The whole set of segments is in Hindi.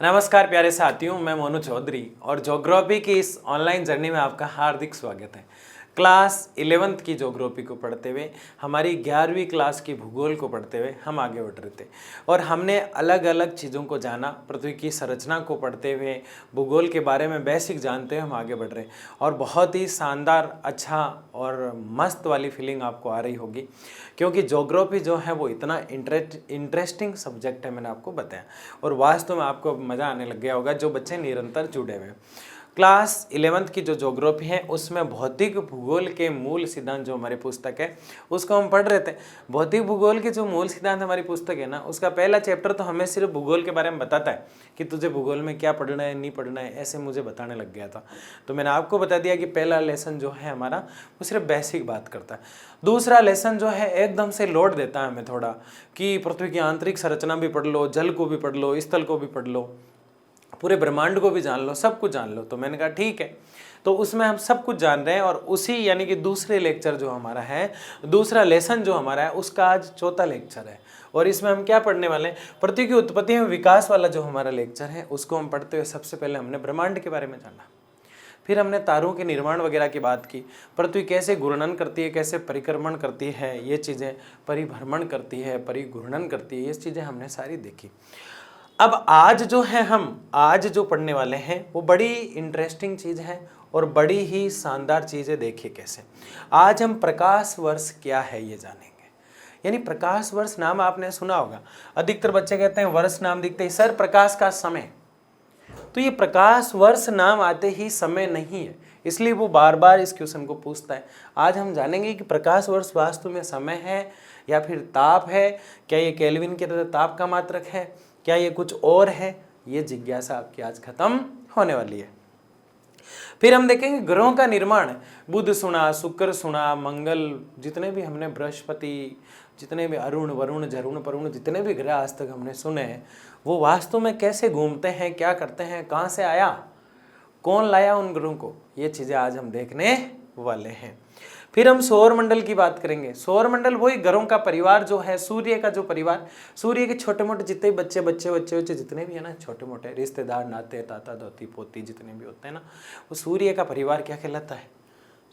नमस्कार प्यारे साथियों, मैं मोनू चौधरी और ज्योग्राफी की इस ऑनलाइन जर्नी में आपका हार्दिक स्वागत है। क्लास 11th की ज्योग्राफी को पढ़ते हुए, हमारी 11वीं क्लास की भूगोल को पढ़ते हुए हम आगे बढ़ रहे थे और हमने अलग अलग चीज़ों को जाना। पृथ्वी की संरचना को पढ़ते हुए, भूगोल के बारे में बेसिक जानते हुए हम आगे बढ़ रहे हैं और बहुत ही शानदार, अच्छा और मस्त वाली फीलिंग आपको आ रही होगी, क्योंकि ज्योग्राफी जो है वो इतना इंटरेस्टिंग सब्जेक्ट है, मैंने आपको बताया। और वास्तव में आपको मज़ा आने लग गया होगा जो बच्चे निरंतर जुड़े हुए हैं। क्लास 11th की जो ज्योग्राफी है उसमें भौतिक भूगोल के मूल सिद्धांत, जो हमारी पुस्तक है उसको हम पढ़ रहे थे। भौतिक भूगोल के जो मूल सिद्धांत हमारी पुस्तक है ना, उसका पहला चैप्टर तो हमें सिर्फ भूगोल के बारे में बताता है कि तुझे भूगोल में क्या पढ़ना है, नहीं पढ़ना है, ऐसे मुझे बताने लग गया था। तो मैंने आपको बता दिया कि पहला लेसन जो है हमारा वो सिर्फ बेसिक बात करता है। दूसरा लेसन जो है एकदम से लोड देता है हमें थोड़ा, कि पृथ्वी की आंतरिक संरचना भी पढ़ लो, जल को भी पढ़ लो, स्थल को भी पढ़ लो, पूरे ब्रह्मांड को भी जान लो, सब कुछ जान लो। तो मैंने कहा ठीक है, तो उसमें हम सब कुछ जान रहे हैं। और उसी यानी कि दूसरे लेक्चर जो हमारा है, दूसरा लेसन जो हमारा है, उसका आज चौथा लेक्चर है। और इसमें हम क्या पढ़ने वाले हैं, पृथ्वी की उत्पत्ति एवं विकास वाला जो हमारा लेक्चर है उसको हम पढ़ते हुए सबसे पहले हमने ब्रह्मांड के बारे में जाना, फिर हमने तारों के निर्माण वगैरह की बात की, पृथ्वी कैसे घूर्णन करती है, कैसे परिक्रमण करती है, ये चीज़ें परिभ्रमण करती है, परिघूर्णन करती है, ये चीज़ें हमने सारी देखी। अब आज जो है हम आज जो पढ़ने वाले हैं वो बड़ी इंटरेस्टिंग चीज़ है और बड़ी ही शानदार चीज़ें। देखिए कैसे आज हम प्रकाश वर्ष क्या है ये जानेंगे। यानी प्रकाश वर्ष नाम आपने सुना होगा, अधिकतर बच्चे कहते हैं वर्ष नाम दिखते ही सर प्रकाश का समय, तो ये प्रकाश वर्ष नाम आते ही समय नहीं है, इसलिए वो बार बार इस क्वेश्चन को पूछता है। आज हम जानेंगे कि प्रकाश वर्ष वास्तव में समय है या फिर ताप है, क्या ये केल्विन के तरह ताप का मात्रक है, क्या ये कुछ और है। ये जिज्ञासा आपकी आज खत्म होने वाली है। फिर हम देखेंगे ग्रहों का निर्माण, बुध सुना, शुक्र सुना, मंगल, जितने भी हमने बृहस्पति, जितने भी अरुण वरुण जरुण परुण, जितने भी ग्रह आज तक हमने सुने हैं, वो वास्तव में कैसे घूमते हैं, क्या करते हैं, कहाँ से आया, कौन लाया उन ग्रहों को, ये चीज़ें आज हम देखने वाले हैं। फिर हम सौर मंडल की बात करेंगे। सौर मंडल वही ग्रहों का परिवार जो है, सूर्य का जो परिवार, सूर्य के छोटे मोटे जितने बच्चे बच्चे बच्चे बच्चे जितने भी है ना, छोटे मोटे रिश्तेदार, नाते, ताता दोती पोती जितने भी होते हैं ना, वो सूर्य का परिवार क्या कहलाता है,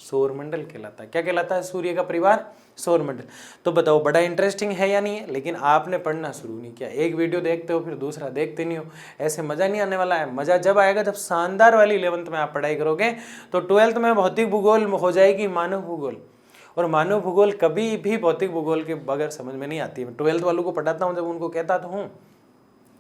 सौर मंडल कहलाता है। क्या कहलाता है सूर्य का परिवार, सौर मंडल। तो बताओ बड़ा इंटरेस्टिंग है या नहीं है, लेकिन आपने पढ़ना शुरू नहीं किया। एक वीडियो देखते हो फिर दूसरा देखते नहीं हो, ऐसे मज़ा नहीं आने वाला है। मज़ा जब आएगा जब शानदार वाली 11th में आप पढ़ाई करोगे, तो 12th में भौतिक भूगोल हो जाएगी मानव भूगोल। और मानव भूगोल कभी भी भौतिक भूगोल के बगैर समझ में नहीं आती है। मैं 12th वालों को पढ़ाता हूँ, जब उनको कहता तो हूँ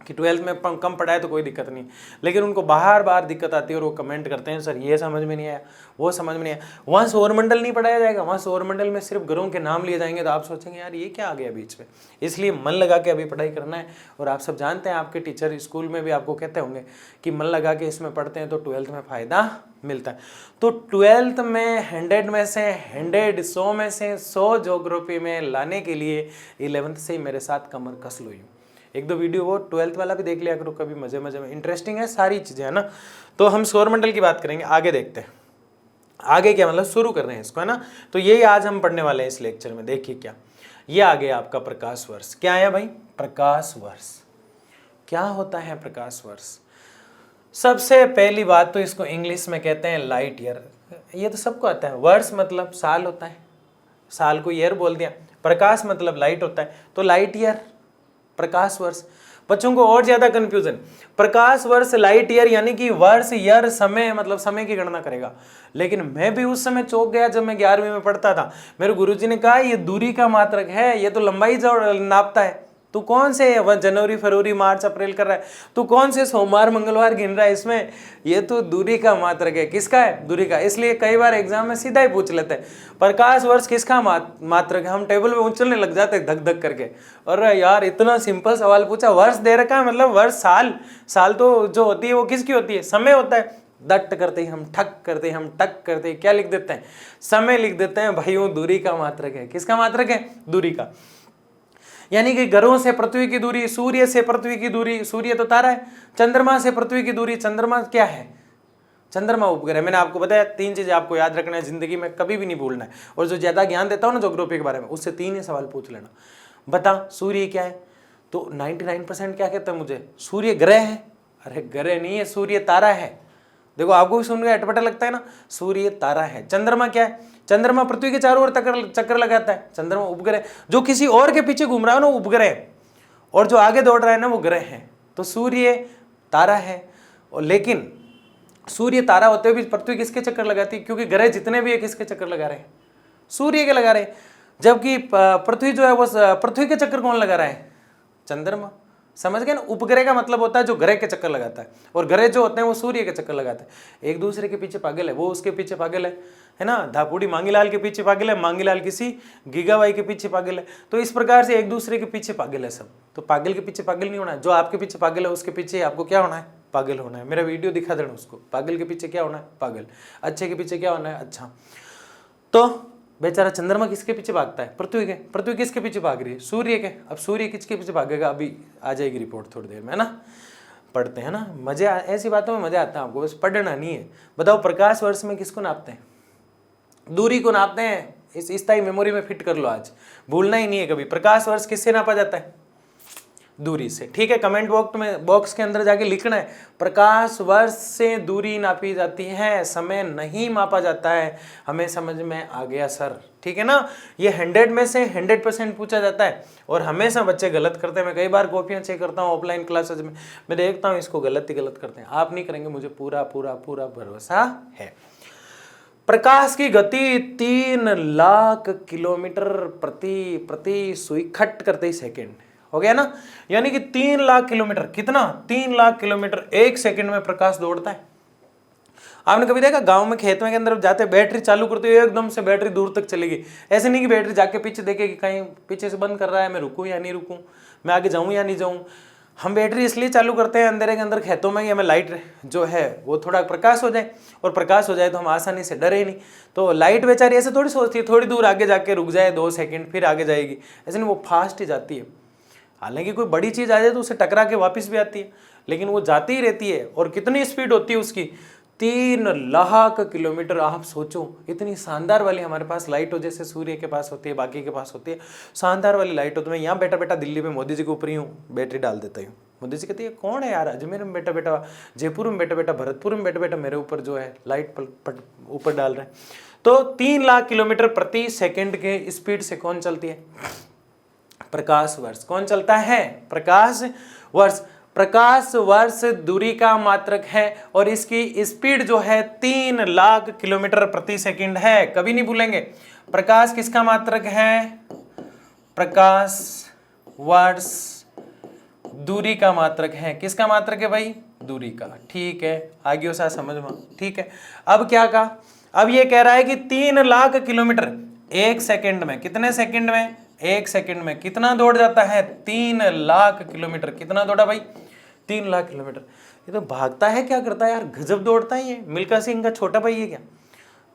कि 12th में कम पढ़ाए तो कोई दिक्कत नहीं, लेकिन उनको बार बार दिक्कत आती है और वो कमेंट करते हैं सर ये समझ में नहीं आया, वो समझ में नहीं आया। वहाँ सौरमंडल नहीं पढ़ाया जाएगा, वहाँ सौरमंडल में सिर्फ ग्रहों के नाम लिए जाएंगे, तो आप सोचेंगे यार ये क्या आ गया बीच में। इसलिए मन लगा के अभी पढ़ाई करना है। और आप सब जानते हैं, आपके टीचर स्कूल में भी आपको कहते होंगे कि मन लगा के इसमें पढ़ते हैं तो 12th में फ़ायदा मिलता है। तो 12th में 100 में से 100 में से 100 ज्योग्राफी में लाने के लिए 11th से ही मेरे साथ कमर कस लो। एक दो वीडियो वो 12th वाला भी देख लिया करो कभी, मजे मजे में, इंटरेस्टिंग है सारी चीज़ें, है ना। तो हम सौरमंडल की बात करेंगे, आगे देखते हैं आगे क्या, मतलब शुरू कर रहे हैं इसको, है ना। तो यही आज हम पढ़ने वाले हैं इस लेक्चर में। देखिए क्या ये आ गया आपका प्रकाश वर्ष। क्या आया भाई, प्रकाश वर्ष। क्या होता है प्रकाश वर्ष? सबसे पहली बात तो इसको इंग्लिश में कहते हैं लाइट ईयर। ये तो सबको आता है, वर्ष मतलब साल होता है, साल को ईयर बोल दिया, प्रकाश मतलब लाइट होता है, तो लाइट ईयर प्रकाश वर्ष। बच्चों को और ज्यादा कंफ्यूजन, प्रकाश वर्ष लाइट ईयर यानी कि वर्ष ईयर समय, मतलब समय की गणना करेगा। लेकिन मैं भी उस समय चौंक गया जब मैं 11वीं में पढ़ता था। मेरे गुरुजी ने कहा ये दूरी का मात्रक है, ये तो लंबाई नापता है। तू कौन से जनवरी फरवरी मार्च अप्रैल कर रहा है, तू कौन से सोमवार मंगलवार गिन रहा है इसमें, ये तो दूरी का मात्रक है। किसका है, दूरी का। इसलिए कई बार एग्जाम में सीधा ही पूछ लेते हैं प्रकाश वर्ष किसका मात्रक है, हम टेबल पे उछलने लग जाते हैं धक धक करके। अरे यार इतना सिंपल सवाल पूछा, वर्ष दे रखा है, मतलब वर्ष साल तो जो होती है वो किसकी होती है, समय होता है। दट्ट करते ही हम ठक करते ही हम टक करते ही क्या लिख देते हैं, समय लिख देते हैं। भाइयों दूरी का मात्रक है, किसका मात्रक है, दूरी का। यानी कि ग्रहों से पृथ्वी की दूरी, सूर्य से पृथ्वी की दूरी, सूर्य तो तारा है, चंद्रमा से पृथ्वी की दूरी, चंद्रमा क्या है, चंद्रमा उपग्रह। मैंने आपको बताया 3 चीजें आपको याद रखना है, जिंदगी में कभी भी नहीं भूलना है। और जो ज्यादा ज्ञान देता हूं ना ज्योग्राफी के बारे में, उससे 3 ही सवाल पूछ लेना। बता सूर्य क्या है, तो 99% क्या कहता है मुझे, सूर्य ग्रह है। अरे ग्रह नहीं है, सूर्य तारा है। देखो आपको भी सुन के अटपटा लगता है ना, सूर्य तारा है। चंद्रमा क्या है? चंद्रमा पृथ्वी के चारों ओर चक्कर लगाता है। चंद्रमा उपग्रह, जो किसी और के पीछे घूम रहा है ना उपग्रह है, और जो आगे दौड़ रहा है ना वो ग्रह है। तो सूर्य तारा है, और लेकिन सूर्य तारा होते हुए भी पृथ्वी किसके चक्कर लगाती है? क्योंकि ग्रह जितने भी है किसके चक्कर लगा रहे हैं? सूर्य के लगा रहे हैं। जबकि पृथ्वी जो है वो पृथ्वी के चक्कर कौन लगा रहा है? चंद्रमा। समझ गए ना? उपग्रह का मतलब होता है जो ग्रह के चक्कर लगाता है, और ग्रह जो होते हैं वो सूर्य के चक्कर लगाते हैं। एक दूसरे के पीछे पागल है, वो उसके पीछे पागल है ना? धापुड़ी मांगीलाल के पीछे पागल है, मांगीलाल किसी गीगाबाई के पीछे पागल है। तो इस प्रकार से एक दूसरे के पीछे पागल है सब। तो पागल के पीछे पागल नहीं होना है। जो आपके पीछे पागल है उसके पीछे आपको क्या होना है? पागल होना है। मेरा वीडियो दिखा देना उसको, पागल के पीछे क्या होना है? पागल। अच्छे के पीछे क्या होना है? अच्छा। तो बेचारा चंद्रमा किसके पीछे भागता है? पृथ्वी के। पृथ्वी किसके पीछे भाग रही है? सूर्य के। अब सूर्य किसके पीछे भागेगा? अभी आ जाएगी रिपोर्ट थोड़ी देर में, है ना? पढ़ते हैं ना, मजे, ऐसी बातों में मजा आता है आपको, बस पढ़ना नहीं है। बताओ प्रकाश वर्ष में किसको नापते हैं? दूरी को नापते हैं। इस स्थायी मेमोरी में फिट कर लो, आज भूलना ही नहीं है कभी। प्रकाश वर्ष किससे नापा जाता है? दूरी से। ठीक है, कमेंट बॉक्स के अंदर जाके लिखना है, प्रकाश वर्ष से दूरी नापी जाती है, समय नहीं मापा जाता है। हमें समझ में आ गया सर? ठीक है ना? ये 100 में से 100% पूछा जाता है, और हमेशा बच्चे गलत करते हैं। मैं कई बार कॉपियां चेक करता हूँ ऑफलाइन क्लासेज में, मैं देखता हूँ इसको गलत ही गलत करते हैं। आप नहीं करेंगे, मुझे पूरा पूरा पूरा भरोसा है। प्रकाश की गति 3 लाख किलोमीटर प्रति सुई खट करते ही सेकेंड हो गया ना? यानी कि 3 लाख किलोमीटर। कितना? 3 लाख किलोमीटर 1 सेकंड में प्रकाश दौड़ता है। आपने कभी देखा गांव में खेत में के अंदर जाते बैटरी चालू करते हुए एकदम से बैटरी दूर तक चलेगी? ऐसे नहीं कि बैटरी जाके पीछे देखे कि कहीं पीछे से बंद कर रहा है, मैं रुकूं या नहीं रुकूं, मैं आगे जाऊं या नहीं जाऊं। हम बैटरी इसलिए चालू करते हैं अंधेरे के अंदर खेतों में कि हमें लाइट जो है वो थोड़ा प्रकाश हो जाए, और प्रकाश हो जाए तो हम आसानी से डरे नहीं। तो लाइट बेचारी ऐसे थोड़ी सोचती है थोड़ी दूर आगे जाके रुक जाए 2 सेकंड फिर आगे जाएगी, ऐसे नहीं, वो फास्ट ही जाती है। हालांकि कोई बड़ी चीज आ जाए तो उसे टकरा के वापस भी आती है, लेकिन वो जाती ही रहती है। और कितनी स्पीड होती है उसकी? 3 लाख किलोमीटर। आप सोचो, इतनी शानदार वाली हमारे पास लाइट हो, जैसे सूर्य के पास होती है, बाकी के पास होती है, शानदार वाली लाइट हो। तो मैं यहाँ बैठा बैठा दिल्ली में मोदी जी के ऊपर ही हूँ, बैटरी डाल देता हूँ। मोदी जी कहती है कौन है यार, अजमेर में बैठा बैठा, जयपुर में बैठा बैठा, भरतपुर में बैठा बैठा मेरे ऊपर जो है लाइट ऊपर डाल रहे हैं। तो 3 लाख किलोमीटर प्रति सेकेंड के स्पीड से कौन चलती है? प्रकाश वर्ष। कौन चलता है? प्रकाश वर्ष। प्रकाश वर्ष दूरी का मात्रक है, और इसकी स्पीड जो है 3 लाख किलोमीटर प्रति सेकंड है। कभी नहीं भूलेंगे, प्रकाश किसका मात्रक है? प्रकाश वर्ष दूरी का मात्रक है। किसका मात्रक है भाई? दूरी का। ठीक है, आगे सा समझ में। ठीक है, अब क्या कहा? अब ये कह रहा है कि 3 लाख किलोमीटर 1 सेकंड में, कितने सेकंड में? 1 सेकंड में कितना दौड़ जाता है? 3 लाख किलोमीटर। कितना दौड़ा भाई? 3 लाख किलोमीटर। ये तो भागता है, क्या करता है यार, गजब दौड़ता है ये। मिल्खा सिंह का छोटा भाई है क्या?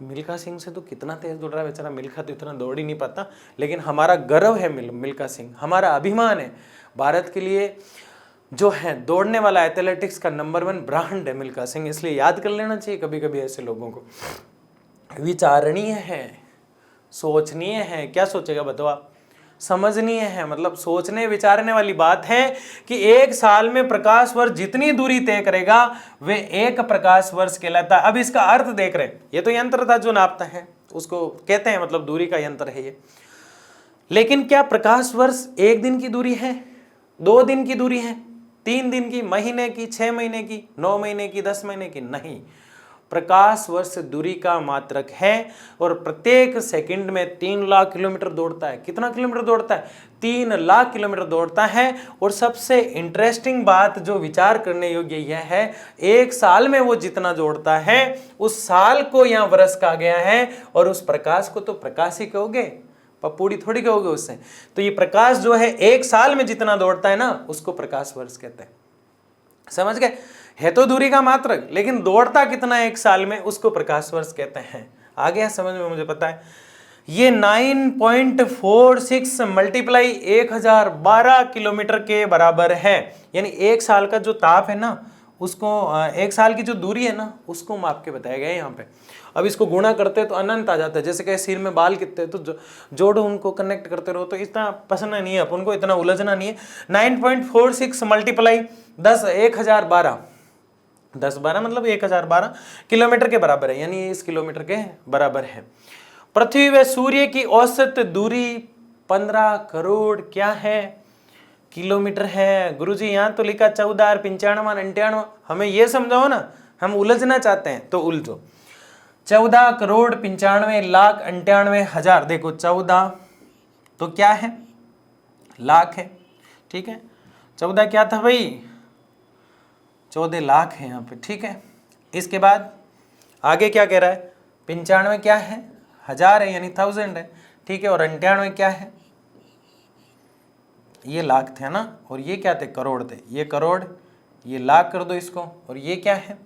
मिल्खा सिंह से तो कितना तेज दौड़ रहा है बेचारा। मिल्खा तो इतना दौड़ ही नहीं पाता, लेकिन हमारा गर्व है मिल्खा सिंह, हमारा अभिमान है। भारत के लिए जो है दौड़ने वाला एथलेटिक्स का नंबर 1 ब्रांड है मिल्खा सिंह, इसलिए याद कर लेना चाहिए कभी कभी ऐसे लोगों को। विचारणीय है, सोचनीय है। क्या सोचेगा बताओ आप? समझनीय है, मतलब सोचने विचारने वाली बात है कि 1 साल में प्रकाश वर्ष जितनी दूरी तय करेगा वे 1 प्रकाश वर्ष कहलाता है। अब इसका अर्थ देख रहे हैं, ये तो यंत्र था जो नापता है, उसको कहते हैं, मतलब दूरी का यंत्र है ये। लेकिन क्या प्रकाश वर्ष 1 दिन की दूरी है, 2 दिन की दूरी है, 3 दिन की, महीने की, 6 महीने की, 9 महीने की, 10 महीने की? नहीं, प्रकाश वर्ष दूरी का मात्रक है, और प्रत्येक सेकंड में 3 लाख किलोमीटर दौड़ता है। कितना किलोमीटर दौड़ता है? 3 लाख किलोमीटर दौड़ता है। और सबसे इंटरेस्टिंग बात जो विचार करने योग्य यह है, 1 साल में वो जितना दौड़ता है उस साल को यहाँ वर्ष कहा गया है, और उस प्रकाश को तो प्रकाश ही कहोगे, पपूड़ी थोड़ी कहोगे उससे। तो ये प्रकाश जो है 1 साल में जितना दौड़ता है ना, उसको प्रकाश वर्ष कहते हैं। समझ गए? है तो दूरी का मात्रक, लेकिन दौड़ता कितना 1 साल में, उसको प्रकाश वर्ष कहते हैं। आ गया समझ में? मुझे पता है ये 9.46 मल्टीप्लाई 1012 किलोमीटर के बराबर है। यानी 1 साल का जो ताप है ना, उसको 1 साल की जो दूरी है ना, उसको माप के बताया गया है यहाँ पे। अब इसको गुणा करते हैं तो अनंत आ जाता है। जैसे कि सिर में बाल कितने हैं तो जोड़ो, उनको कनेक्ट करते रहो, तो इतना पसंद नहीं है अपन को, इतना उलझना नहीं है। 9.46 मल्टीप्लाई 10 1012 10-12 मतलब 1012 किलोमीटर के बराबर है, यानी इस किलोमीटर के बराबर है। पृथ्वी व सूर्य की औसत दूरी 15 करोड़ क्या है किलोमीटर है। गुरुजी यहाँ तो लिखा 14 95 99, हमें ये समझाओ ना, हम उलझना चाहते हैं तो उलझो। 14 करोड़ 95 लाख 98 हजार, देखो 14 तो क्या है लाख है, ठीक है। 14 क्या था भाई, 14 लाख है यहाँ पे, ठीक है। इसके बाद आगे क्या कह रहा है, 95 क्या है हजार है, यानी 1000 है, ठीक है। और 98 क्या है, ये लाख थे ना, और ये क्या थे करोड़ थे, ये करोड़, ये लाख कर दो इसको, और ये क्या है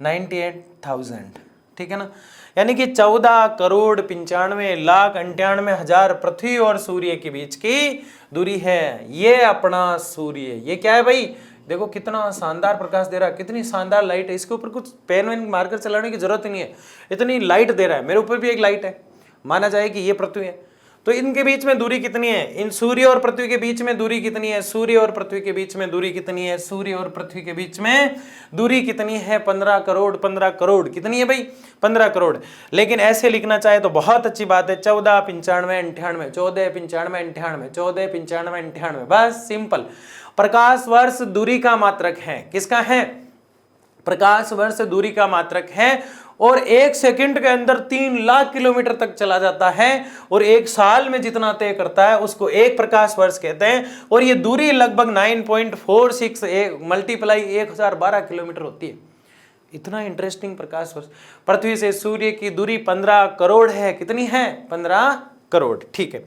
98,000, ठीक है ना। यानी कि 14 करोड़ 95 लाख 98 हजार पृथ्वी और सूर्य के बीच की दूरी है। ये अपना सूर्य, ये क्या है भाई, देखो कितना शानदार प्रकाश दे रहा है, कितनी शानदार लाइट है। इसके ऊपर कुछ पेन वेन मारकर चलाने की जरूरत ही नहीं है, इतनी लाइट दे रहा है। मेरे ऊपर भी एक लाइट है, माना जाए कि ये पृथ्वी है, तो इनके बीच में दूरी कितनी है, इन सूर्य और पृथ्वी के बीच में दूरी कितनी है, सूर्य और पृथ्वी के बीच में दूरी कितनी है, सूर्य और पृथ्वी के बीच में दूरी कितनी है 15 करोड़। 15 करोड़ कितनी है भाई 15 करोड़। लेकिन ऐसे लिखना चाहे तो बहुत अच्छी बात है, 14 95 98, 14 95 98, 14 95 98, बस सिंपल। प्रकाश वर्ष दूरी का मात्रक है, किसका है, प्रकाश वर्ष दूरी का मात्रक है, और 1 सेकंड के अंदर 3 लाख किलोमीटर तक चला जाता है, और 1 साल में जितना तय करता है उसको 1 प्रकाश वर्ष कहते हैं। और ये दूरी लगभग 9.46 मल्टीप्लाई 1012 किलोमीटर होती है। इतना इंटरेस्टिंग प्रकाश वर्ष। पृथ्वी से सूर्य की दूरी 15 करोड़ है, कितनी है 15 करोड़, ठीक है।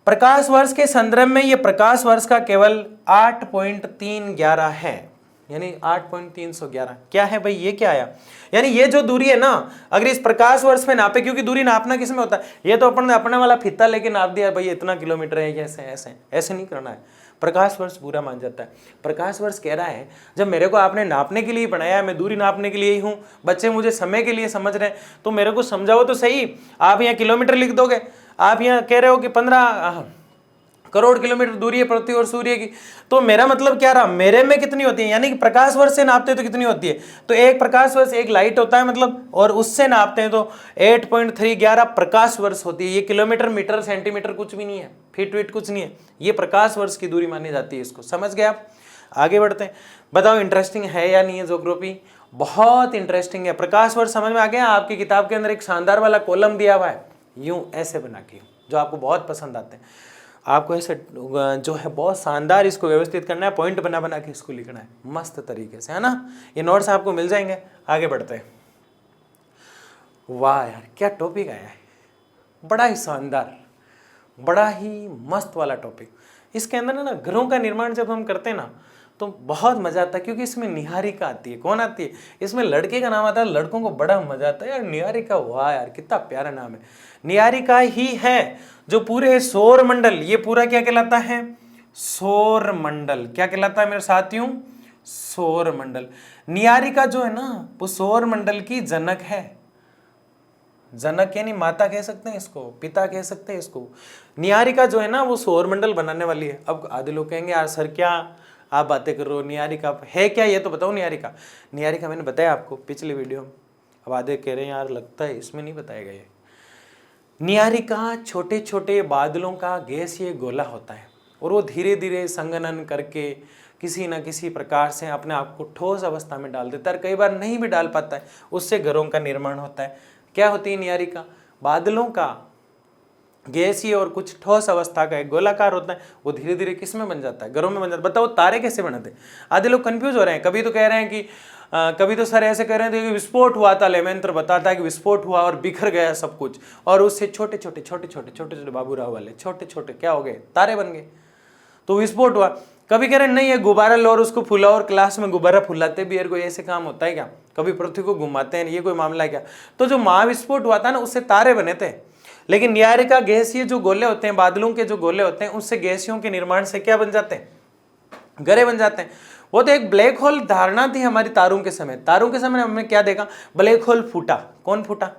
प्रकाश वर्ष के संदर्भ में ये प्रकाश वर्ष का केवल 8.311 है, यानी 8.311 क्या है भाई, ये क्या आया, यानी ये जो दूरी है ना, अगर इस प्रकाश वर्ष में नापे, क्योंकि दूरी नापना किस में होता है, ये तो अपन ने अपने वाला फीता लेके नाप दिया भाई इतना किलोमीटर है, ऐसे ऐसे ऐसे नहीं करना है। प्रकाश वर्ष पूरा मान जाता है। प्रकाश वर्ष कह रहा है जब मेरे को आपने नापने के लिए बनाया है, मैं दूरी नापने के लिए ही हूँ, बच्चे मुझे समय के लिए समझ रहे हैं, तो मेरे को समझाओ तो सही। आप यहाँ किलोमीटर लिख दोगे, आप यहाँ कह रहे हो कि 15 करोड़ किलोमीटर दूरी है पृथ्वी और सूर्य की, तो मेरा मतलब क्या रहा, मेरे में कितनी होती है, यानी कि प्रकाश वर्ष से नापते हैं तो कितनी होती है, तो एक प्रकाश वर्ष एक लाइट होता है मतलब, और उससे नापते हैं तो 8.311 प्रकाश वर्ष होती है। ये किलोमीटर मीटर सेंटीमीटर कुछ भी नहीं है, फीट वीट कुछ नहीं है, ये प्रकाश वर्ष की दूरी मानी जाती है। इसको समझ गए आप, आगे बढ़ते हैं। बताओ इंटरेस्टिंग है या नहीं है ज्योग्राफी, बहुत इंटरेस्टिंग है। प्रकाश वर्ष समझ में आ गया। आपकी किताब के अंदर एक शानदार वाला कॉलम दिया हुआ है, यूं ऐसे बना के, जो आपको बहुत पसंद आते हैं। आपको ऐसे जो है बहुत शानदार इसको व्यवस्थित करना है, पॉइंट बना बना के इसको लिखना है मस्त तरीके से, है ना। ये नोट्स आपको मिल जाएंगे। आगे बढ़ते हैं। वाह यार क्या टॉपिक आया है, बड़ा ही शानदार, बड़ा ही मस्त वाला टॉपिक। इसके अंदर ना घरों का निर्माण जब हम करते हैं ना तो बहुत मजा आता है, क्योंकि इसमें निहारिका आती है। कौन आती है इसमें, लड़के का नाम आता है, लड़कों को बड़ा मजा आता है यार निहारिका। वाह यार कितना प्यारा नाम है। निहारिका ही है जो पूरे सौर मंडल, ये पूरा क्या कहलाता है, सौर मंडल। क्या कहलाता है मेरे साथियों, सौर मंडल। निहारिका जो है ना वो सौर मंडल की जनक है। जनक यानी माता कह सकते हैं इसको, पिता कह सकते हैं इसको। निहारिका जो है ना वो सौर मंडल बनाने वाली है। अब आधे लोग कहेंगे यार सर क्या आप बातें कर रहे हो, निहारिका है क्या, ये तो बताओ। निहारिका, निहारिका मैंने बताया आपको पिछली वीडियो में। अब आधे कह रहे हैं यार लगता है इसमें नहीं बताया गया। निहारिका छोटे छोटे बादलों का गैसीय गोला होता है, और वो धीरे धीरे संघनन करके किसी न किसी प्रकार से अपने आप को ठोस अवस्था में डाल देता है। कई बार नहीं भी डाल पाता है, उससे घरों का निर्माण होता है। क्या होती है निहारिका, बादलों का गैसीय और कुछ ठोस अवस्था का एक गोलाकार होता है, वो धीरे धीरे किस में बन जाता है, घरों में बन जाता है। बताओ तारे कैसे बनते हैं। आधे लोग कंफ्यूज हो रहे हैं। कभी तो कह रहे हैं कि कभी तो सर ऐसे कह रहे थे कि विस्फोट हुआ था, लेमेंत्र बताता है कि विस्फोट हुआ और बिखर गया सब कुछ, और उससे छोटे छोटे बाबूराव वाले छोटे छोटे क्या हो गए, तारे बन गए, तो विस्फोट हुआ। कभी कह रहे नहीं ये गुब्बारा लो और उसको फुलाओ, और क्लास में गुब्बारा फुलाते भी, कोई ऐसे काम होता है क्या, कभी पृथ्वी को घुमाते हैं, ये कोई मामला है क्या। तो जो महाविस्फोट हुआ था ना उससे तारे बने थे। लेकिन निहारिका गैसीय जो गोले होते हैं, बादलों के जो गोले होते हैं, उससे गैसियों के निर्माण से क्या बन जाते हैं, गरे बन जाते हैं। वो तो एक ब्लैक होल धारणा थी हमारी तारों के समय। तारों के समय हमने क्या देखा, ब्लैक होल फूटा। कौन फूटा,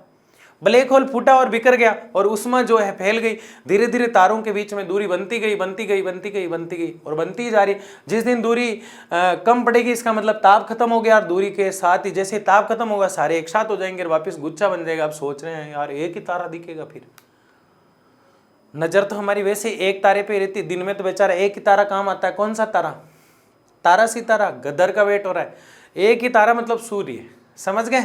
ब्लैक होल फूटा और बिखर गया और ऊष्मा जो है फैल गई, धीरे धीरे तारों के बीच में दूरी बनती गई बनती गई बनती गई बनती गई और बनती जा रही। जिस दिन दूरी कम पड़ेगी इसका मतलब ताप खत्म हो गया, और दूरी के साथ ही जैसे ताप खत्म होगा सारे एक साथ हो जाएंगे और वापस गुच्छा बन जाएगा। आप सोच रहे हैं यार एक ही तारा दिखेगा, फिर नजर तो हमारी वैसे एक तारे पे रहती, दिन में तो बेचारा एक ही तारा काम आता है। कौन सा तारा? तारा सितारा, गदर का वेट हो रहा है। एक ही तारा मतलब सूर्य, समझ गए?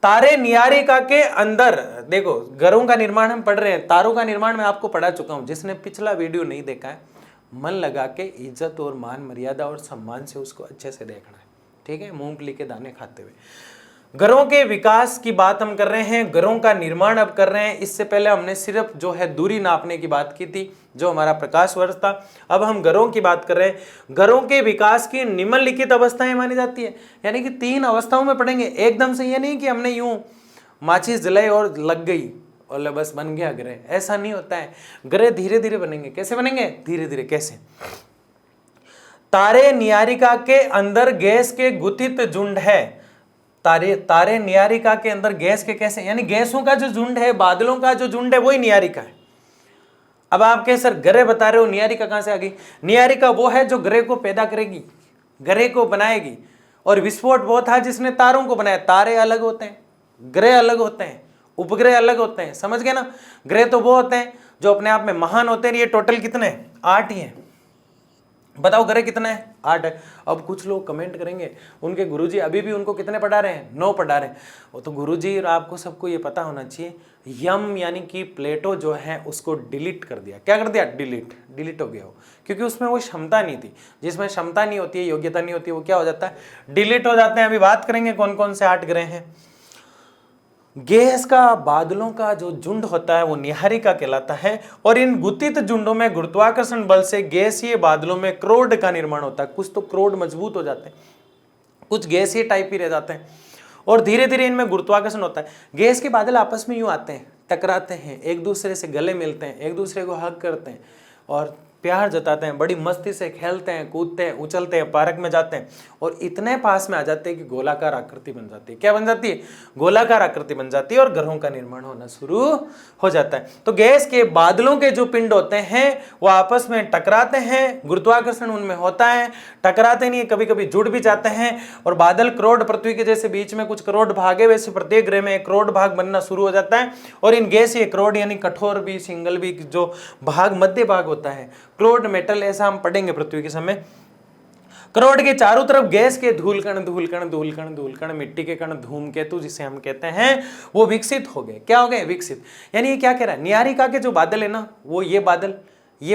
तारे न्यारिका के अंदर, देखो घरों का निर्माण हम पढ़ रहे हैं, तारों का निर्माण मैं आपको पढ़ा चुका हूं। जिसने पिछला वीडियो नहीं देखा है, मन लगा के इज्जत और मान मर्यादा और सम्मान से उसको अच्छे से देखना है, ठीक है? मूंगफली के दाने खाते हुए। घरों के विकास की बात हम कर रहे हैं, घरों का निर्माण अब कर रहे हैं। इससे पहले हमने सिर्फ जो है दूरी नापने की बात की थी, जो हमारा प्रकाश वर्ष था। अब हम घरों की बात कर रहे हैं। घरों के विकास की निम्नलिखित अवस्थाएं मानी जाती है, यानी कि 3 अवस्थाओं में पढ़ेंगे। एकदम से ये नहीं कि हमने यूं माचिस जलाई और लग गई और बस बन गया ग्रह, ऐसा नहीं होता है। ग्रह धीरे धीरे बनेंगे। कैसे बनेंगे? धीरे धीरे। कैसे? तारे न्यारिका के अंदर गैस के गुथित झुंड है। तारे न्यारिका के अंदर गैस के कैसे, यानी गैसों का जो झुंड है, बादलों का जो झुंड है, वही न्यारिका है। अब आप कहे सर ग्रह बता रहे हो, न्यारिका कहां से आ गई? न्यारिका वो है जो ग्रह को पैदा करेगी, ग्रह को बनाएगी। और विस्फोट वो था जिसने तारों को बनाया। तारे अलग होते हैं, ग्रह अलग होते हैं, उपग्रह अलग होते हैं, समझ गए ना? ग्रह तो वो होते हैं जो अपने आप में महान होते हैं। ये टोटल कितने? 8 ही है। बताओ ग्रह कितना है? 8 है। अब कुछ लोग कमेंट करेंगे उनके गुरुजी अभी भी उनको कितने पढ़ा रहे हैं? 9 पढ़ा रहे हैं। वो तो गुरुजी और आपको सबको ये पता होना चाहिए, यम यानी कि प्लेटो जो है उसको डिलीट कर दिया। क्या कर दिया? डिलीट हो गया हो, क्योंकि उसमें वो क्षमता नहीं थी। जिसमें क्षमता नहीं होती है, योग्यता नहीं होती है, वो क्या हो जाता है? डिलीट हो जाते हैं। अभी बात करेंगे कौन कौन से 8 ग्रह हैं। गैस का, बादलों का जो झुंड होता है वो न्यारिका कहलाता है। और इन गुथित झुंडों में गुरुत्वाकर्षण बल से गैसीय बादलों में क्रोड का निर्माण होता है। कुछ तो क्रोड मजबूत हो जाते हैं, कुछ गैसीय टाइप ही रह जाते हैं, और धीरे धीरे इनमें गुरुत्वाकर्षण होता है। गैस के बादल आपस में यूं आते हैं, टकराते हैं, एक दूसरे से गले मिलते हैं, एक दूसरे को हग करते हैं और प्यार जताते हैं, बड़ी मस्ती से खेलते हैं, कूदते हैं, उछलते हैं, पार्क में जाते हैं और इतने पास में आ जाते हैं कि गोलाकार आकृति बन जाती है। क्या बन जाती है? गोलाकार आकृति बन जाती है और ग्रहों का निर्माण होना शुरू हो जाता है। तो गैस के बादलों के जो पिंड होते हैं वो आपस में टकराते हैं, गुरुत्वाकर्षण उनमें होता है, टकराते नहीं, कभी कभी जुड़ भी जाते हैं। और बादल करोड़, पृथ्वी के जैसे बीच में कुछ करोड़ भाग है, वैसे प्रत्येक ग्रह में 1 करोड़ भाग बनना शुरू हो जाता है। और इन गैस ये करोड़ यानी कठोर भी, सिंगल भी, जो भाग मध्य भाग होता है, क्रोड मेटल, ऐसा हम पढ़ेंगे पृथ्वी के समय। करोड़ के चारों तरफ गैस के धूलकण धूलकण धूलकण धूलकण, मिट्टी के कण, धूमकेतु जिसे हम कहते हैं, वो विकसित हो गए। क्या हो गए? विकसित। यानी ये क्या कह रहा है? न्यारिका के जो बादल है ना, वो ये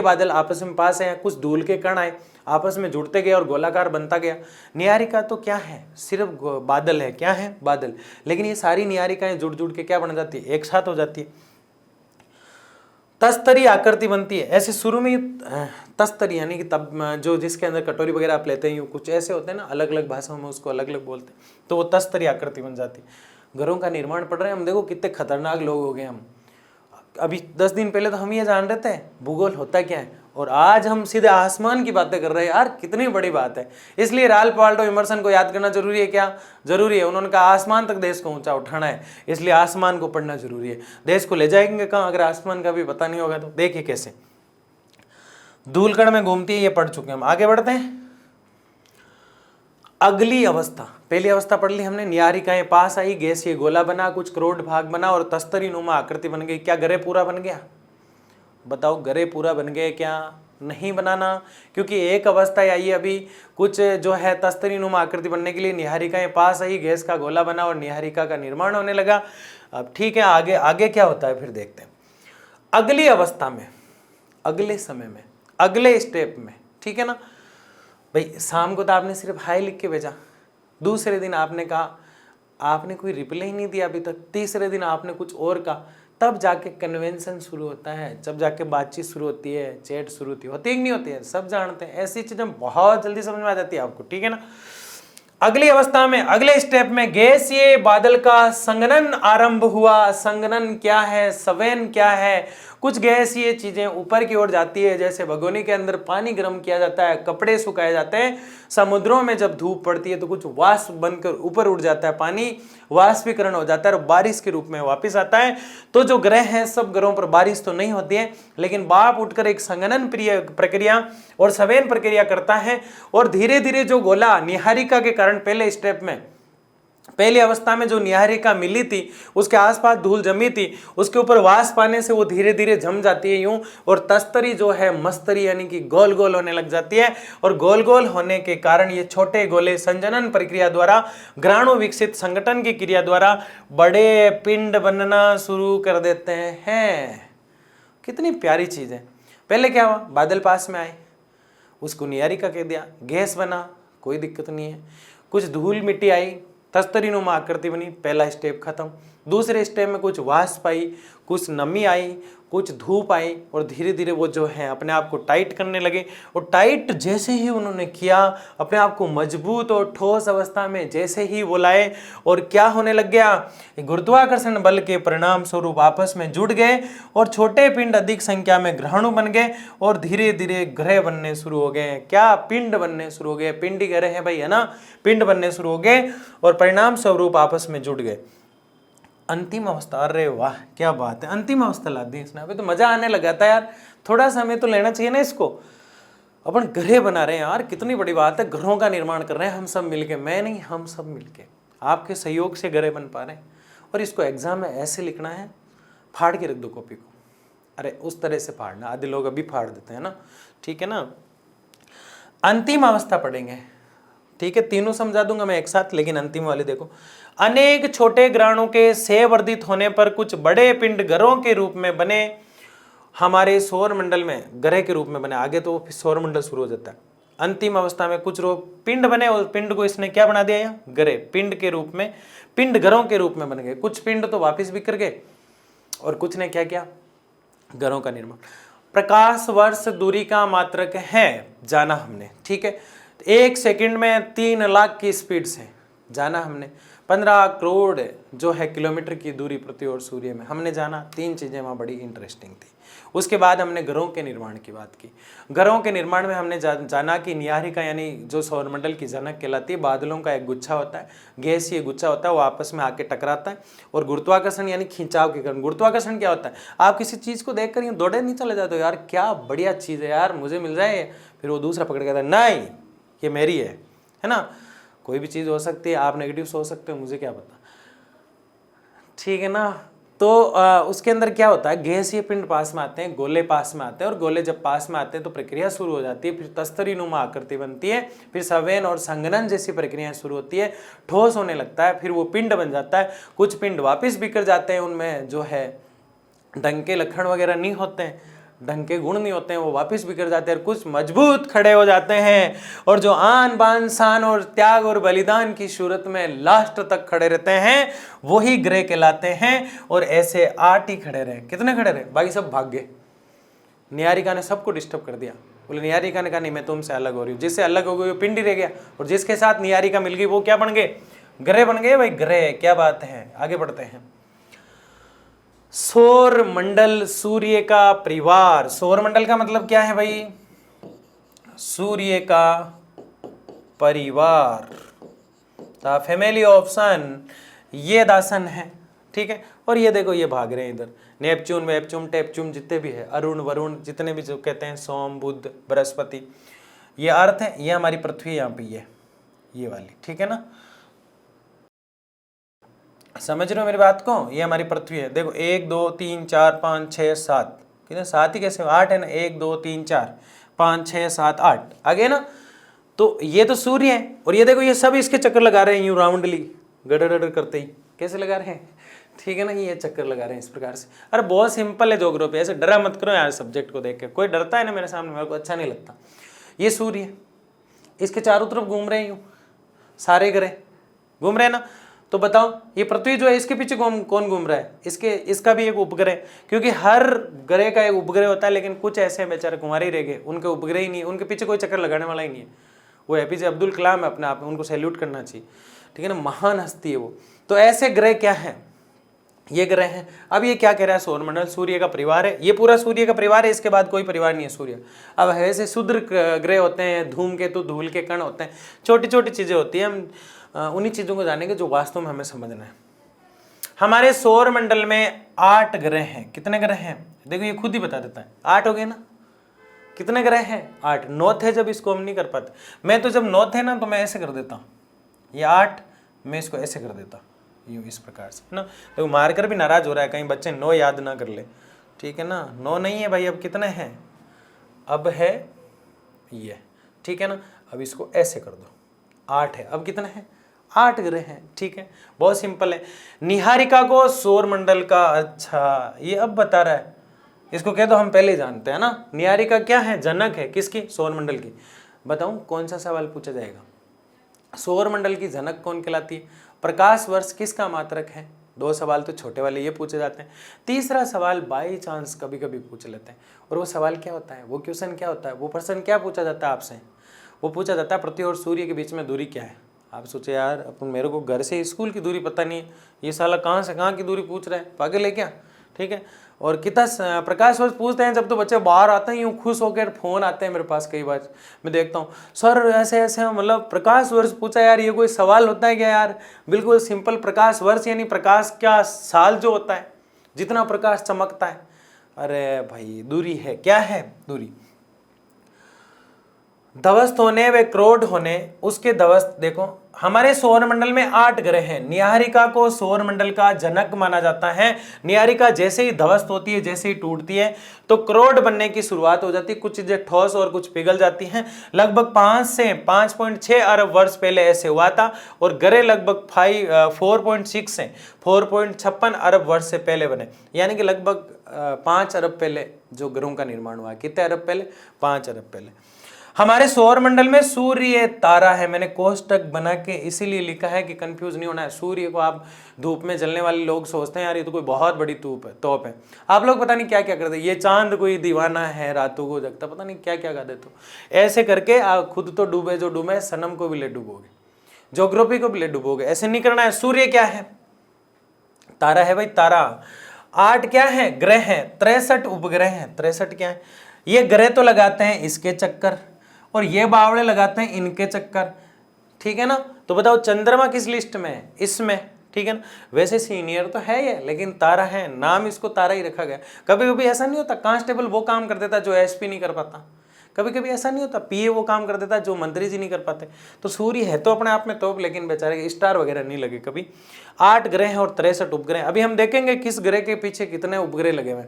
बादल आपस में पास है, कुछ धूल के कण आए, आपस में जुड़ते गए और गोलाकार बनता गया। न्यारिका तो क्या है? सिर्फ बादल है। क्या है? बादल। लेकिन ये सारी न्यारिकाएं जुड़ जुड़ के क्या बन जाती है? एक साथ हो जाती है, तस्तरी आकृति बनती है। ऐसे शुरू में तस्तरी यानी कि तब जो जिसके अंदर कटोरी वगैरह आप लेते हैं, कुछ ऐसे होते हैं ना, अलग अलग भाषाओं में उसको अलग अलग बोलते हैं, तो वो तस्तरी आकृति बन जाती है। घरों का निर्माण पढ़ रहे हैं हम, देखो कितने खतरनाक लोग हो गए हम। अभी 10 दिन पहले तो हम ये जान रहे थे भूगोल होता क्या है, और आज हम सीधे आसमान की बातें कर रहे हैं। यार कितनी बड़ी बात है। इसलिए राल्फ वाल्डो इमर्सन को याद करना जरूरी है। क्या जरूरी है? उन्होंने कहा आसमान तक देश को ऊंचा उठाना है, इसलिए आसमान को पढ़ना जरूरी है। देश को ले जाएंगे कहाँ अगर आसमान का भी पता नहीं होगा तो? देखिए कैसे धूलकण में घूमती है, ये पढ़ चुके हैं हम। आगे बढ़ते हैं। अगली अवस्था, पहली अवस्था पढ़ ली हमने, न्यारिकाएं पास आई, गैस ये गोला बना, कुछ करोड़ भाग बना और तस्तरी नुमा आकृति बन गई। क्या ग्रह पूरा बन गया? बताओ ग्रह पूरा बन गए? क्या नहीं बनाना, क्योंकि एक अवस्था आई अभी, कुछ जो है तस्तरी नुमा आकृति बनने के लिए न्यारिकाएं पास आई, गैस का गोला बना और न्यारिका का निर्माण होने लगा। अब ठीक है, आगे आगे क्या होता है फिर देखते हैं। अगली अवस्था में, अगले समय में, अगले स्टेप में, ठीक है ना भाई। शाम को तो आपने सिर्फ हाय लिख के भेजा, दूसरे दिन आपने कहा, आपने कोई रिप्लाई ही नहीं दिया अभी तक, तीसरे दिन आपने कुछ और कहा, तब जाके कन्वेंशन शुरू होता है, जब जाके बातचीत शुरू होती है, चैट शुरू होती है कि नहीं होती है? सब जानते हैं। ऐसी चीजें बहुत जल्दी समझ में आ जाती है आपको, ठीक है ना। अगली अवस्था में, अगले स्टेप में गैसीय बादल का संघनन आरंभ हुआ। संघनन क्या है? संवहन क्या है? कुछ गैसीय चीजें ऊपर की ओर जाती है, जैसे भगोनी के अंदर पानी गर्म किया जाता है, कपड़े सुखाए जाते हैं। समुद्रों में जब धूप पड़ती है तो कुछ वाष्प बनकर ऊपर उड़ जाता है, पानी वाष्पीकरण हो जाता है और बारिश के रूप में वापस आता है। तो जो ग्रह हैं, सब ग्रहों पर बारिश तो नहीं होती है, लेकिन बाप उठकर एक संघनन प्रक्रिया और संवेदन प्रक्रिया करता है और धीरे धीरे जो गोला निहारिका के कारण पहली अवस्था में जो निहारिका मिली थी उसके आसपास धूल जमी थी, उसके ऊपर वाष्प आने से वो धीरे धीरे जम जाती है यूं, और तस्तरी जो है मस्तरी यानी कि गोल गोल होने लग जाती है। और गोल गोल होने के कारण ये छोटे गोले संजनन प्रक्रिया द्वारा, ग्राणु विकसित संगठन की क्रिया द्वारा बड़े पिंड बनना शुरू कर देते हैं। कितनी प्यारी चीज है। पहले क्या हुआ, बादल पास में आए, उसको निहारिका कह दिया, गैस बना, कोई दिक्कत नहीं है। कुछ धूल मिट्टी आई, तस्तरी नुमा आकृति बनी, पहला स्टेप खत्म। दूसरे स्टेप में कुछ वाष्प आई, कुछ नमी आई, कुछ धूप आई, और धीरे धीरे वो जो है अपने आप को टाइट करने लगे। और टाइट जैसे ही उन्होंने किया, अपने आप को मजबूत और ठोस अवस्था में जैसे ही वो लाए, और क्या होने लग गया, गुरुत्वाकर्षण बल के परिणाम स्वरूप आपस में जुड़ गए और छोटे पिंड अधिक संख्या में ग्रहणु बन गए और धीरे धीरे ग्रह बनने शुरू हो गए। क्या, पिंड बनने शुरू हो गए, पिंड ही ग्रह है भाई, है ना, पिंड बनने शुरू हो गए और परिणाम स्वरूप आपस में जुड़ गए। अंतिम अवस्था, अरे वाह क्या बात है, अंतिम अवस्था ला दी इसने। अभी तो मजा आने लगा था यार, थोड़ा समय तो लेना चाहिए ना इसको। अपन ग्रह बना रहे हैं यार, कितनी बड़ी बात है, ग्रहों का निर्माण कर रहे हैं हम सब मिलके, मैं नहीं, हम सब मिलके, आपके सहयोग से ग्रह बन पा रहे हैं। और इसको एग्जाम में ऐसे लिखना है, फाड़ के रख दो कॉपी को, अरे उस तरह से फाड़ना, आधे लोग अभी फाड़ देते हैं ना, ठीक है ना। अंतिम अवस्था पढ़ेंगे, ठीक है, तीनों समझा दूंगा मैं एक साथ, लेकिन अंतिम वाले देखो। अनेक छोटे ग्रहणों के सहवर्धित होने पर कुछ बड़े पिंड ग्रहों के रूप में बने, हमारे सौर मंडल में ग्रह के रूप में बने। आगे तो सौर मंडल शुरू हो जाता है। अंतिम अवस्था में कुछ पिंड बने और पिंड को इसने क्या बना दिया, ग्रह, पिंड के रूप में, पिंड ग्रहों के रूप में बन गए। कुछ पिंड तो वापिस बिखर गए और कुछ ने क्या किया, ग्रहों का निर्माण। प्रकाश वर्ष दूरी का मात्रक है, जाना हमने, ठीक है, 1 सेकंड में 3 लाख की स्पीड से जाना हमने। 15 करोड़ जो है किलोमीटर की दूरी पृथ्वी और सूर्य में हमने जाना। 3 चीजें वहां बड़ी इंटरेस्टिंग थी। उसके बाद हमने ग्रहों के निर्माण की बात की। ग्रहों के निर्माण में हमने जाना कि निहारिका यानी जो सौरमंडल की जनक कहलाती है, बादलों का एक गुच्छा होता है, गैसीय गुच्छा होता है, वो आपस में आके टकराता है और गुरुत्वाकर्षण यानी खिंचाव के कारण। गुरुत्वाकर्षण क्या होता है, आप किसी चीज को देख कर यूं दौड़े नहीं चले जाते हो, यार क्या बढ़िया चीज है यार, मुझे मिल जाए, फिर वो दूसरा पकड़ के कहता है नहीं ये मेरी है ना। कोई भी चीज हो सकती है, आप नेगेटिव सोच सकते हो, मुझे क्या पता, ठीक है ना। तो उसके अंदर क्या होता है, गैसीय पिंड पास में आते हैं, गोले पास में आते हैं, और गोले जब पास में आते हैं तो प्रक्रिया शुरू हो जाती है, फिर तस्तरी नुमा आकृति बनती है, फिर संवेदन और संघनन जैसी प्रक्रियाएं शुरू होती है, ठोस होने लगता है, फिर वो पिंड बन जाता है। कुछ पिंड वापिस बिखर जाते हैं, उनमें जो है ढंग के लक्षण वगैरह नहीं होते हैं, ढंग के गुण नहीं होते हैं, वो वापस बिगड़ जाते हैं। कुछ मजबूत खड़े हो जाते हैं और जो आन बान शान और त्याग और बलिदान की सूरत में लास्ट तक खड़े रहते हैं, वही ग्रह कहलाते हैं। और ऐसे 8 ही खड़े रहे। कितने खड़े रहे, बाकी सब भाग गए। निहारिका ने सबको डिस्टर्ब कर दिया। बोले, निहारिका ने कहा नहीं मैं तुमसे अलग हो रही हूँ। जिससे अलग हो गई वो पिंड ही रह गया, और जिसके साथ निहारिका मिल गई वो क्या बन गए, ग्रह बन गए भाई, ग्रह। क्या बात है, आगे बढ़ते हैं। सौर मंडल सूर्य का परिवार। सौर मंडल का मतलब क्या है भाई, सूर्य का परिवार, द फैमिली ऑफ सन, ये दासन है, ठीक है। और ये देखो ये भाग रहे हैं इधर, नेपच्यून वेपच्यून टेपच्यून जितने भी है, अरुण वरुण जितने भी जो कहते हैं, सोम बुध बृहस्पति, ये अर्थ है, ये हमारी पृथ्वी यहाँ पे ये वाली, ठीक है ना। समझ रहे हो मेरी बात को, ये हमारी पृथ्वी है। देखो 1 2 3 4 5 6 7, कितने 7 ही कैसे, 8 है ना, 1 2 3 4 5 6 7 8, आगे ना। तो ये तो सूर्य है, और ये देखो ये सब इसके चक्कर लगा रहे हैं यूं राउंडली, गड़गड़ करते ही, कैसे लगा रहे हैं, ठीक है ना, ये चक्कर लगा रहे हैं इस प्रकार से। अरे बहुत सिंपल है ज्योग्राफी, ऐसे डरा मत करो यार सब्जेक्ट को देख के, कोई डरता है ना मेरे सामने, मेरे को अच्छा नहीं लगता। ये सूर्य, इसके चारों तरफ घूम रहे हैं यूं, सारे ग्रह घूम रहे हैं ना। तो बताओ ये पृथ्वी जो है इसके पीछे कौन घूम रहा है, इसका भी एक उपग्रह, क्योंकि हर ग्रह का एक उपग्रह होता है, लेकिन कुछ ऐसे बेचारे कुंवारे ही रह गए, उनके उपग्रह ही नहीं है, उनके पीछे कोई चक्कर लगाने वाला ही नहीं है। वो एपीजे अब्दुल कलाम है अपने आप में, उनको सैल्यूट करना चाहिए, ठीक है ना, महान हस्ती है वो। तो ऐसे ग्रह क्या है, ये ग्रह हैं। अब ये क्या कह रहा है, सौरमंडल सूर्य का परिवार है, ये पूरा सूर्य का परिवार है, इसके बाद कोई परिवार नहीं है सूर्य। अब ऐसे क्षुद्र ग्रह होते हैं, धूमकेतु, धूल के कण होते हैं, छोटी छोटी चीजें होती हैं। हम उन्हीं चीजों को जानेंगे जो वास्तव में हमें समझना है। हमारे सौरमंडल में 8 ग्रह हैं। कितने ग्रह हैं देखो, ये खुद ही बता देता है, 8 हो गए ना। कितने ग्रह हैं, 8। 9 थे जब, इसको हम नहीं कर पाते। मैं तो जब 9 थे ना तो मैं ऐसे कर देता, ये 8, मैं इसको ऐसे कर देता, यूँ इस प्रकार से ना। तो मारकर भी नाराज हो रहा है, कहीं बच्चे 9 याद ना कर ले, ठीक है ना। 9 नहीं है भाई, अब कितने हैं, अब है ये, ठीक है ना। अब इसको ऐसे कर दो, 8 है। अब कितने हैं, 8 ग्रह हैं, ठीक है, बहुत सिंपल है। निहारिका को सौरमंडल का, अच्छा ये अब बता रहा है, इसको कह दो हम पहले जानते हैं ना। निहारिका क्या है, जनक है, किसकी, सौरमंडल की। बताऊं कौन सा सवाल पूछा जाएगा, सौरमंडल की जनक कौन कहलाती है, प्रकाश वर्ष किसका मात्रक है। 2 सवाल तो छोटे वाले ये पूछे जाते हैं। तीसरा सवाल बाई चांस कभी कभी पूछ लेते हैं, और वो सवाल क्या होता है, वो क्वेश्चन क्या होता है, वो प्रश्न क्या पूछा जाता है आपसे, वो पूछा जाता है पृथ्वी और सूर्य के बीच में दूरी क्या है। आप सोचे यार अपन, मेरे को घर से स्कूल की दूरी पता नहीं है, ये साला कहाँ से कहाँ की दूरी पूछ रहा है, पागल है क्या, ठीक है। और कितना प्रकाश वर्ष पूछते हैं जब तो बच्चे बाहर आते हैं, यूँ खुश होकर फोन आते हैं मेरे पास, कई बार मैं देखता हूँ, सर ऐसे ऐसे, मतलब प्रकाश वर्ष पूछा यार, ये कोई सवाल होता है क्या यार, बिल्कुल सिंपल। प्रकाश वर्ष यानी प्रकाश क्या साल जो होता है, जितना प्रकाश चमकता है। अरे भाई दूरी है, क्या है दूरी, धवस्त होने व क्रोध होने, उसके धवस्त। देखो हमारे सौरमंडल में 8 ग्रह हैं। निहारिका को सौरमंडल का जनक माना जाता है। निहारिका जैसे ही धवस्त होती है, जैसे ही टूटती है तो क्रोड बनने की शुरुआत हो जाती है, कुछ चीजें ठोस और कुछ पिघल जाती हैं। लगभग 5 से 5.6 अरब वर्ष पहले ऐसे हुआ था, और ग्रह लगभग 4.6 से 4.56 अरब वर्ष से पहले बने, यानी कि लगभग 5 अरब पहले जो ग्रहों का निर्माण हुआ है। कितने अरब पहले, 5 अरब पहले। हमारे सौरमंडल में सूर्य तारा है, मैंने कोष्टक बना के इसीलिए लिखा है कि कंफ्यूज नहीं होना है। सूर्य को आप धूप में जलने वाले लोग सोचते हैं यार ये तो कोई बहुत बड़ी तोप है। आप लोग पता नहीं क्या क्या करते, ये चांद कोई दीवाना है रातों को जगता, पता नहीं क्या क्या गा देते हो। ऐसे करके आप खुद तो डूबे जो डूबे, सनम को भी ले डूबोगे, ज्योग्राफी को भी ले डूबोगे, ऐसे नहीं करना है। सूर्य क्या है, तारा है भाई, तारा। 8 क्या है, ग्रह हैं, 63 उपग्रह हैं। 63 क्या है, ये ग्रह तो लगाते हैं इसके चक्कर, और ये बावड़े लगाते हैं इनके चक्कर, ठीक है ना। तो बताओ चंद्रमा किस लिस्ट में है, इसमें, ठीक है ना। वैसे सीनियर तो है ये, लेकिन तारा है, नाम इसको तारा ही रखा गया। कभी कभी ऐसा नहीं होता कांस्टेबल वो काम कर देता जो एसपी नहीं कर पाता, कभी कभी ऐसा नहीं होता पीए वो काम कर देता जो मंत्री जी नहीं कर पाते। तो सूर्य है तो अपने आप में तोप, लेकिन बेचारे स्टार वगैरह नहीं लगे कभी। 8 ग्रह हैं और 63 उपग्रह। अभी हम देखेंगे किस ग्रह के पीछे कितने उपग्रह लगे हुए।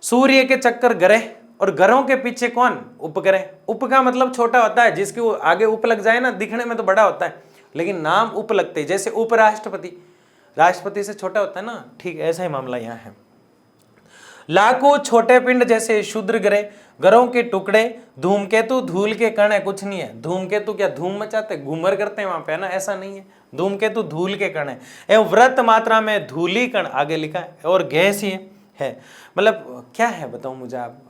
सूर्य के चक्कर ग्रह, और ग्रहों के पीछे कौन, उपग्रह। उप का मतलब छोटा होता है, जिसके आगे उप लग जाए ना, दिखने में तो बड़ा होता है लेकिन नाम उप लगते हैं, जैसे उपराष्ट्रपति, राष्ट्रपति से छोटा होता है ना, ठीक ऐसा ही मामला यहाँ है। लाखों छोटे पिंड जैसे क्षुद्र ग्रह, ग्रहों के टुकड़े, धूमकेतु धूल के कण है, कुछ नहीं है। धूमकेतु क्या धूम मचाते, घूमर करते हैं वहां पे, है ना, ऐसा नहीं है। धूमकेतु धूल के कण है, एवं व्रत मात्रा में धूली कण आगे लिखा है, और गैसीय है। मतलब क्या है बताऊं मुझे आप,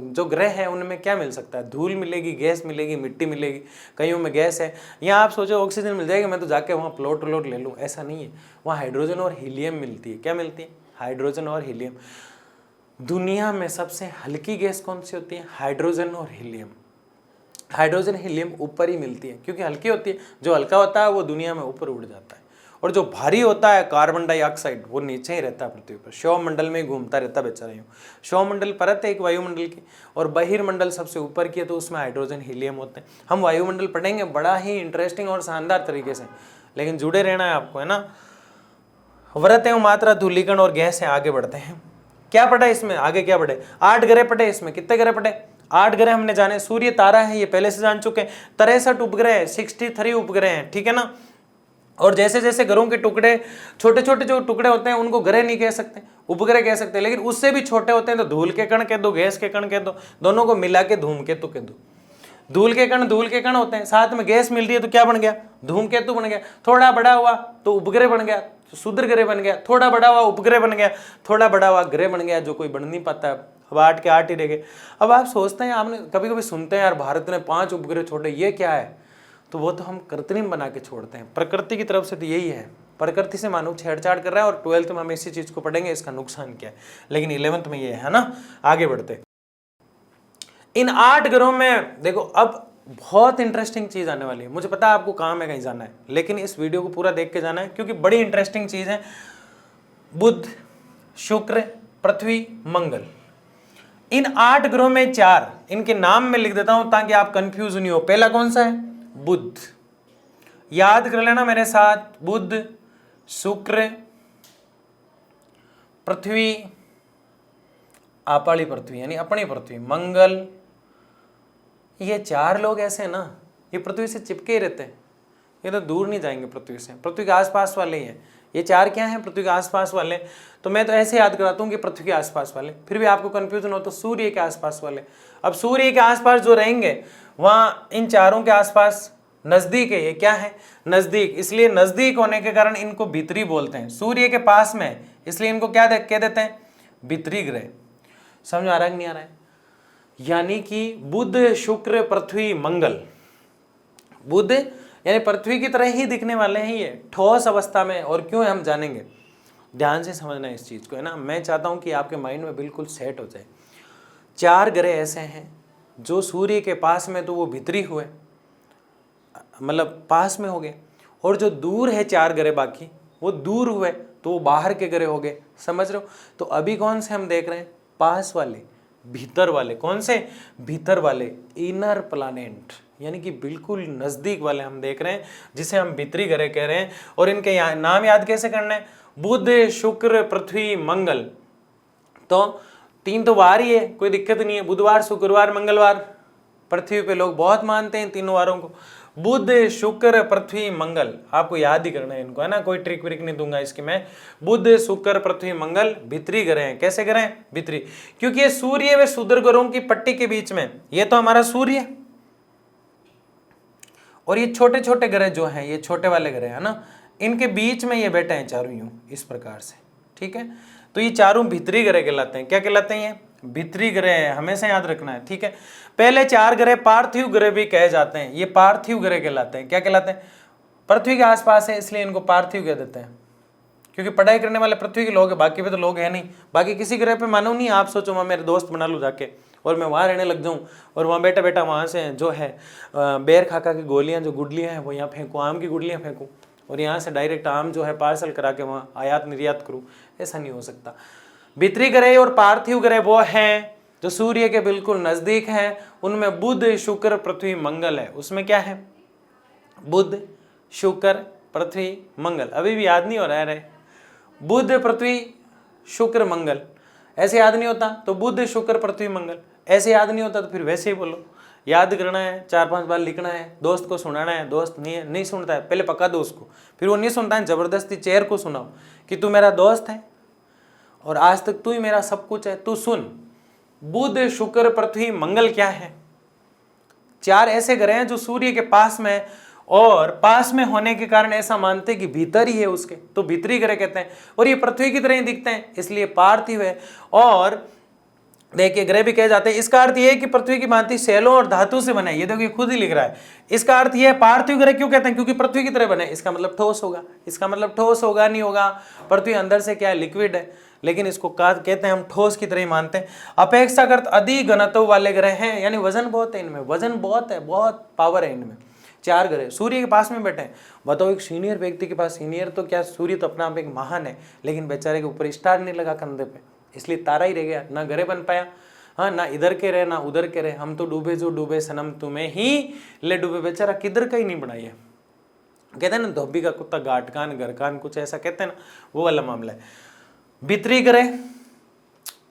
जो ग्रह है उनमें क्या मिल सकता है, धूल मिलेगी, गैस मिलेगी, मिट्टी मिलेगी, कईयों में गैस है। यहाँ आप सोचो ऑक्सीजन मिल जाएगी, मैं तो जाके वहाँ प्लॉट ले लूँ, ऐसा नहीं है। वहाँ हाइड्रोजन और हीलियम मिलती है। क्या मिलती है, हाइड्रोजन और हीलियम। दुनिया में सबसे हल्की गैस कौन सी होती है, हाइड्रोजन और हीलियम। हाइड्रोजन हीलियम ऊपर ही मिलती है क्योंकि हल्की होती है, जो हल्का होता है वो दुनिया में ऊपर उड़ जाता है, और जो भारी होता है कार्बन डाइऑक्साइड वो नीचे ही रहता है पृथ्वी पर, सौरमंडल में घूमता रहता बेचारा यूं। सौरमंडल परत है एक वायुमंडल की, और बहिर्मंडल सबसे ऊपर की है, तो उसमें हाइड्रोजन हीलियम होते हैं। हम वायुमंडल पढ़ेंगे बड़ा ही इंटरेस्टिंग और शानदार तरीके से, लेकिन जुड़े रहना है आपको, है ना। व्रत एवं मात्रा, धूलिकण और गैस है। आगे बढ़ते हैं, क्या पढ़ा इसमें, आगे क्या पढ़े, 8 ग्रह पढ़े। इसमें कितने ग्रह पढ़े, 8 ग्रह हमने जाने। सूर्य तारा है, ये पहले से जान चुके हैं। 63 उपग्रह, 63 उपग्रह हैं, ठीक है ना। और जैसे जैसे ग्रहों के टुकड़े, छोटे छोटे जो टुकड़े होते हैं उनको ग्रह नहीं कह सकते, उपग्रह कह सकते हैं, लेकिन उससे भी छोटे होते हैं तो धूल के कण कह दो, गैस के कण कह दो, दोनों को मिला के धूमकेतु कह दो। धूल के कण होते हैं, साथ में गैस मिल रही है तो क्या बन गया, धूमकेतु बन गया। थोड़ा बड़ा हुआ तो उपग्रह बन गया, क्षुद्र ग्रह बन गया। थोड़ा बड़ा हुआ उपग्रह बन गया, थोड़ा बड़ा हुआ ग्रह बन गया, जो कोई बन नहीं पाता। अब 8 के 8 ही रह गए। अब आप सोचते हैं, आपने कभी कभी सुनते हैं यार भारत ने 5 उपग्रह छोड़े, ये क्या है, तो वो तो हम कृत्रिम बना के छोड़ते हैं, प्रकृति की तरफ से तो यही है, प्रकृति से मानव छेड़छाड़ कर रहा है और 12th में हम इसी चीज को पढ़ेंगे, इसका नुकसान क्या है, लेकिन 11th में ये है ना। आगे बढ़ते, इन 8 ग्रहों में देखो अब बहुत इंटरेस्टिंग चीज आने वाली है। मुझे पता है आपको काम है, कहीं जाना है, लेकिन इस वीडियो को पूरा देख के जाना है क्योंकि बड़ी इंटरेस्टिंग चीज है। बुध, शुक्र, पृथ्वी, मंगल, इन 8 ग्रहों में 4, इनके नाम में लिख देता हूं ताकि आप कंफ्यूज नहीं हो। पहला कौन सा है? बुध। याद कर लेना मेरे साथ, बुध, शुक्र, पृथ्वी, आपाली पृथ्वी यानी अपनी पृथ्वी, मंगल। ये 4 लोग ऐसे हैं ना, ये पृथ्वी से चिपके ही रहते हैं, ये तो दूर नहीं जाएंगे पृथ्वी से, पृथ्वी के आसपास वाले ही हैं। ये 4 क्या हैं? पृथ्वी के आसपास वाले। तो मैं तो ऐसे याद कराता हूँ कि पृथ्वी के आसपास वाले, फिर भी आपको कंफ्यूजन हो तो सूर्य के आसपास वाले। अब सूर्य के आसपास जो रहेंगे वहाँ इन 4 के आसपास नजदीक है। ये क्या है? नजदीक, इसलिए नजदीक होने के कारण इनको भीतरी बोलते हैं। सूर्य के पास में इसलिए इनको क्या कह देते हैं? भीतरी ग्रह। समझ आ रहा है कि नहीं आ रहा है? यानी कि बुध, शुक्र, पृथ्वी, मंगल। बुध यानी पृथ्वी की तरह ही दिखने वाले हैं ये, ठोस अवस्था में। और क्यों है हम जानेंगे, ध्यान से समझना इस चीज को, है ना। मैं चाहता हूं कि आपके माइंड में बिल्कुल सेट हो जाए। 4 ग्रह ऐसे हैं जो सूर्य के पास में तो वो भीतरी हुए, मतलब पास में हो गए, और जो दूर है 4 ग्रह बाकी वो दूर हुए तो वो बाहर के ग्रह हो गए। समझ रहे हो? तो अभी कौन से हम देख रहे हैं? पास वाले, भीतर वाले। कौन से? भीतर वाले, इनर प्लैनेट, यानी कि बिल्कुल नजदीक वाले हम देख रहे हैं, जिसे हम भीतरी ग्रह कह रहे हैं। और इनके नाम याद कैसे करना है? बुध, शुक्र, पृथ्वी, मंगल। तो 3 तो वार ही है, कोई दिक्कत नहीं है। बुधवार, शुक्रवार, मंगलवार। पृथ्वी पे लोग बहुत मानते हैं 3 वारों को। बुध, शुक्र, पृथ्वी, मंगल, आपको याद ही करना है इनको, है ना। कोई ट्रिक व्रिक नहीं दूंगा इसकी मैं। बुध, शुक्र, पृथ्वी, मंगल भीतरी ग्रह हैं। कैसे ग्रह हैं? भीतरी, क्योंकि ये सूर्य व क्षुद्र ग्रहों की पट्टी के बीच में, ये तो हमारा सूर्य है, और ये छोटे छोटे ग्रह जो हैं, ये छोटे वाले ग्रह है ना, इनके बीच में ये बैठे हैं चारों यूं इस प्रकार से। ठीक है, तो ये चारों भीतरी ग्रह कहलाते हैं। क्या कहलाते हैं? ये भीतरी ग्रह है, हमेशा याद रखना है। ठीक है, पहले 4 ग्रह पार्थिव ग्रह भी कहे जाते हैं। ये पार्थिव ग्रह कहलाते हैं। क्या कहलाते हैं? पृथ्वी के आसपास है इसलिए इनको पार्थिव कह देते हैं, क्योंकि पढ़ाई करने वाले पृथ्वी के लोग हैं, बाकी पे तो लोग हैं नहीं। बाकी किसी ग्रह पे मानो नहीं, आप सोचो मैं मेरे दोस्त बना लूँ जाके और मैं वहाँ रहने लग जाऊँ, और वहाँ बैठा बैठा वहाँ से जो है बेर खाका की गोलियाँ, जो गुडलियाँ हैं वो यहाँ फेंकूँ, आम की गुडलियाँ फेंकूँ, और यहाँ से डायरेक्ट आम जो है पार्सल करा के वहाँ आयात निर्यात करूँ। ऐसा नहीं हो सकता। भीतरी ग्रह और पार्थिव ग्रह वो हैं जो सूर्य के बिल्कुल नजदीक हैं। उनमें बुध, शुक्र, पृथ्वी, मंगल है। उसमें क्या है? बुध, शुक्र, पृथ्वी, मंगल। अभी भी याद नहीं हो रहा है? बुध, पृथ्वी, शुक्र, मंगल ऐसे याद नहीं होता तो बुध, शुक्र, पृथ्वी, मंगल ऐसे याद नहीं होता तो फिर वैसे ही बोलो। याद करना है, 4-5 बार लिखना है, दोस्त को सुनाना है। दोस्त नहीं सुनता है, पहले पका दो उसको, फिर वो नहीं सुनता है, जबरदस्ती चेयर को सुनाओ कि तू मेरा दोस्त है और आज तक तू ही मेरा सब कुछ है, तू सुन। बुध, शुक्र, पृथ्वी, मंगल क्या है? 4 ऐसे ग्रह हैं जो सूर्य के पास में, और पास में होने के कारण ऐसा मानते हैं कि भीतर ही है उसके, तो भीतरी ग्रह कहते हैं। और ये पृथ्वी की तरह ही दिखते हैं इसलिए पार्थिव है। और देखिए ग्रह भी कहे जाते हैं। इसका अर्थ यह है कि पृथ्वी की भांति शैलों और धातु से बने। ये देखिए खुद ही लिख रहा है। इसका अर्थ यह है, पार्थिव ग्रह क्यों कहते हैं? क्योंकि पृथ्वी की तरह बने। इसका मतलब ठोस होगा। इसका मतलब ठोस होगा नहीं होगा? पृथ्वी अंदर से क्या है? लिक्विड है, लेकिन इसको कहते हैं हम ठोस की तरह ही मानते हैं। अपेक्षाकृत अधिक घनत्व वाले ग्रह हैं, यानी वजन बहुत है इनमें, वजन बहुत है, बहुत पावर है इनमें। 4 ग्रह सूर्य के पास में बैठे हैं। बताओ एक सीनियर व्यक्ति के पास, सीनियर तो क्या, सूर्य तो अपना आप एक महान है, लेकिन बेचारे के ऊपर स्टार नहीं लगा कंधे पे, इसलिए तारा ही रह गया, ना ग्रह बन पाया। हाँ, ना इधर के रहे ना उधर के रहे, हम तो डूबे जो डूबे सनम तुम्हें ही ले डूबे। बेचारा किधर का ही नहीं बनाई है। कहते हैं ना धोबी का कुत्ता घाट कान घर कान, कुछ ऐसा कहते हैं ना, वो वाला मामला है। भीतरी ग्रह,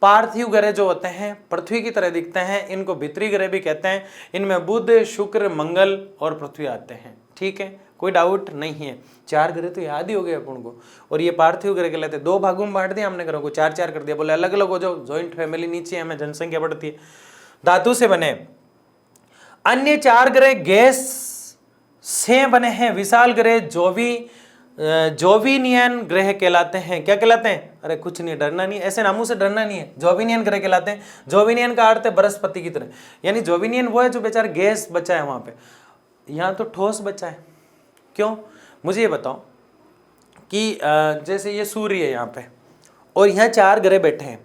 पार्थिव ग्रह जो होते हैं पृथ्वी की तरह दिखते हैं, इनको भीतरी ग्रह भी कहते हैं। इनमें बुध, शुक्र, मंगल और पृथ्वी आते हैं। ठीक है, कोई डाउट नहीं है। 4 ग्रह तो याद ही हो गए अपन को। और ये पार्थिव ग्रह कहलाते हैं। 2 भागों में बांट दिया हमने ग्रहों को, 4-4 कर दिया, बोले अलग अलग हो जाओ, ज्वाइंट फैमिली नीचे हमें जनसंख्या बढ़ती है। धातु से बने। अन्य 4 ग्रह गैस से बने हैं। विशाल ग्रह जोविनियन ग्रह कहलाते हैं। क्या कहलाते हैं? अरे कुछ नहीं, डरना नहीं, ऐसे नामों से डरना नहीं है। जोविनियन ग्रह कहलाते हैं। जोविनियन का अर्थ है बृहस्पति की तरह, यानी जोविनियन वो है जो बेचारा गैस बचा है वहां पे, यहाँ तो ठोस बचा है। क्यों? मुझे ये बताओ, कि जैसे ये सूर्य है यहाँ पे और यहाँ 4 ग्रह बैठे हैं,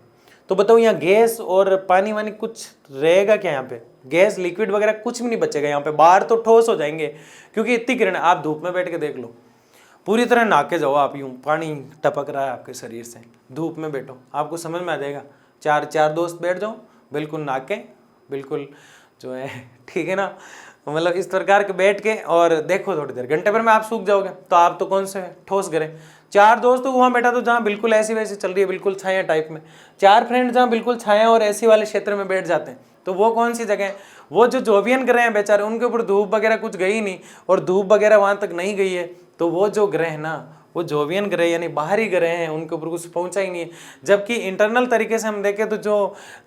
तो बताओ यहाँ गैस और पानी वानी कुछ रहेगा क्या? यहाँ पे गैस लिक्विड वगैरह कुछ भी नहीं बचेगा यहाँ पे, बाहर तो ठोस हो जाएंगे क्योंकि इतनी किरण। आप धूप में बैठ के देख लो, पूरी तरह नहा के जाओ आप, यूं पानी टपक रहा है आपके शरीर से, धूप में बैठो, आपको समझ में आ जाएगा। चार दोस्त बैठ जाओ, बिल्कुल नहा के, बिल्कुल जो है ठीक है ना, मतलब इस प्रकार के बैठ के और देखो थोड़ी देर, घंटे भर में आप सूख जाओगे। तो आप तो कौन से ठोस गए? 4 दोस्त तो वहाँ बैठा तो जहाँ बिल्कुल ऐसी वैसी चल रही है, बिल्कुल छाया टाइप में। 4 फ्रेंड जहाँ बिल्कुल छाया और ऐसी वाले क्षेत्र में बैठ जाते हैं, तो वो कौन सी जगह है? वो जो जोवियन ग्रह हैं बेचारे, उनके ऊपर धूप वगैरह कुछ गई नहीं और धूप वगैरह वहाँ तक नहीं गई है, तो वो जो ग्रह है ना, वो जोवियन ग्रह यानी बाहरी ग्रह हैं, उनके ऊपर कुछ पहुंचा ही नहीं है। जबकि इंटरनल तरीके से हम देखें तो जो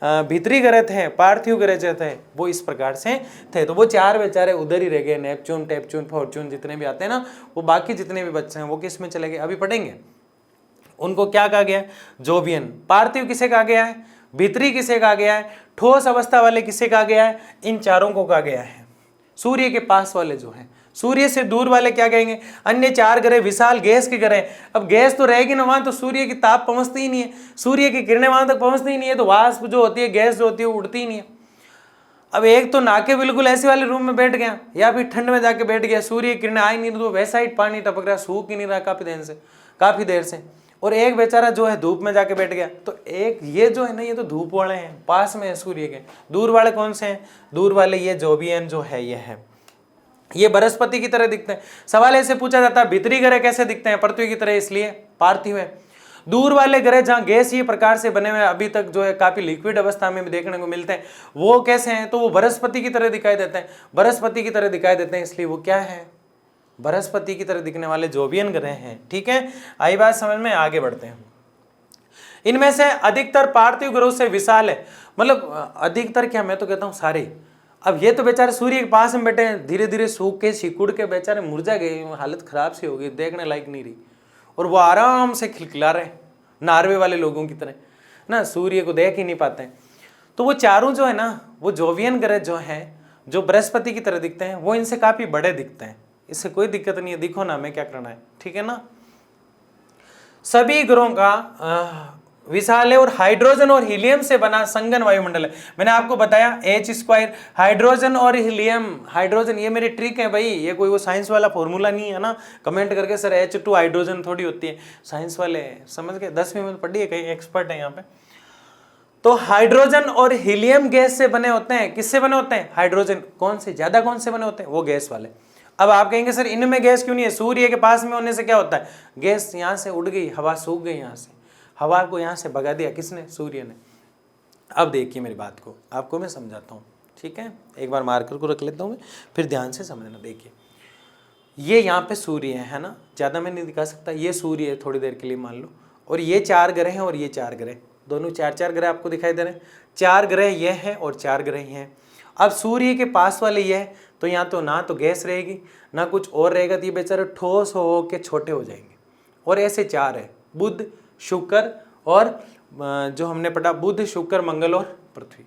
भीतरी ग्रह थे, पार्थिव ग्रह जो थे, वो इस प्रकार से थे। तो वो 4 बेचारे उधर ही रह गए, नेपच्यून, टेपच्यून, फॉर्च्यून जितने भी आते हैं ना, वो बाकी जितने भी बच्चे हैं वो किस में चले गए? अभी पढ़ेंगे। उनको क्या कहा गया है? जोवियन। पार्थिव किसे कहा गया है? भीतरी किसे कहा गया है? ठोस अवस्था वाले किसे कहा गया है? इन चारों को कहा गया है। सूर्य के पास वाले जो है, सूर्य से दूर वाले क्या कहेंगे? अन्य 4 ग्रह विशाल गैस के ग्रह। अब गैस तो रहेगी ना वहां, तो सूर्य की ताप पहुंचती ही नहीं है, सूर्य की किरणें वहां तक पहुंचती ही नहीं है, तो वाष्प जो होती है, गैस जो होती है, वो उड़ती ही नहीं है। अब एक तो नाके बिल्कुल ऐसे वाले रूम में बैठ गया, या फिर ठंड में जाके बैठ गया, सूर्य की किरणें आई नहीं, तो वैसा ही पानी टपक रहा, सूख ही नहीं रहा काफी देर से। और एक बेचारा जो है धूप में जाके बैठ गया। तो एक ये जो है ना, ये तो धूप वाले हैं, पास में है सूर्य के। दूर वाले कौन से हैं? दूर वाले ये जोवियन जो है, ये है, ये बृहस्पति की तरह दिखते हैं। सवाल ऐसे पूछा जाता है, भीतरी ग्रह कैसे दिखते हैं? पृथ्वी की तरह, इसलिए पार्थिव है। दूर वाले ग्रह जहाँ गैसीय प्रकार से बने हुए अभी तक जो है काफी लिक्विड अवस्था में भी देखने को मिलते हैं, वो कैसे हैं? तो वो बृहस्पति की तरह दिखाई देते हैं। बृहस्पति की तरह दिखाई देते हैं, इसलिए वो क्या है? बृहस्पति की तरह दिखने वाले जोवियन ग्रह हैं। ठीक है, आई बात समझ में? आगे बढ़ते हैं। इनमें से अधिकतर पार्थिव ग्रहों से विशाल है, मतलब अधिकतर क्या, मैं तो कहता हूं सारे। अब ये तो बेचारे सूर्य के पास में बैठे हैं, धीरे धीरे सूख के सिकुड़ के बेचारे मुरझा गए, हालत खराब सी हो गई, देखने लायक नहीं रही, और वो आराम से खिलखिला रहे नॉर्वे वाले लोगों की तरह ना, सूर्य को देख ही नहीं पाते हैं। तो वो चारों जो है ना, वो जोवियन ग्रह जो है, जो बृहस्पति की तरह दिखते हैं, वो इनसे काफी बड़े दिखते हैं। इससे कोई दिक्कत नहीं है, दिखो ना, मैं क्या करना है, ठीक है ना। सभी ग्रहों का विशाल है और हाइड्रोजन और हीलियम से बना संघन वायुमंडल है। मैंने आपको बताया H², हाइड्रोजन और हीलियम। हाइड्रोजन, ये मेरी ट्रिक है भाई, ये कोई वो साइंस वाला फॉर्मूला नहीं है ना। कमेंट करके सर H2 हाइड्रोजन थोड़ी होती है, साइंस वाले समझ गए, 10वीं में पढ़ी है, कहीं एक्सपर्ट है यहाँ पे। तो हाइड्रोजन और हीलियम गैस से बने होते हैं। किससे बने होते हैं? हाइड्रोजन। कौन से ज्यादा, कौन से बने होते हैं? वो गैस वाले। अब आप कहेंगे सर इनमें गैस क्यों नहीं है? सूर्य के पास में होने से क्या होता है? गैस यहाँ से उड़ गई, हवा सूख गई, यहाँ से हवा को यहाँ से भगा दिया, किसने? सूर्य ने। अब देखिए मेरी बात को, आपको मैं समझाता हूँ, ठीक है। एक बार मार्कर को रख लेता हूँ मैं, फिर ध्यान से समझना। देखिए ये यहाँ पे सूर्य है ना, ज़्यादा मैं नहीं दिखा सकता, ये सूर्य है, थोड़ी देर के लिए मान लो, और ये 4 ग्रह हैं और ये 4 ग्रह, दोनों 4 ग्रह आपको दिखाई दे रहे हैं। 4 ग्रह ये हैं और 4 ग्रह ये हैं। अब सूर्य के पास वाले ये है, तो यहाँ तो ना तो गैस रहेगी ना कुछ और रहेगा, तो ये बेचारे ठोस हो के छोटे हो जाएंगे। और ऐसे 4 है, बुध, शुक्र और जो हमने पढ़ा बुध, शुक्र, मंगल और पृथ्वी,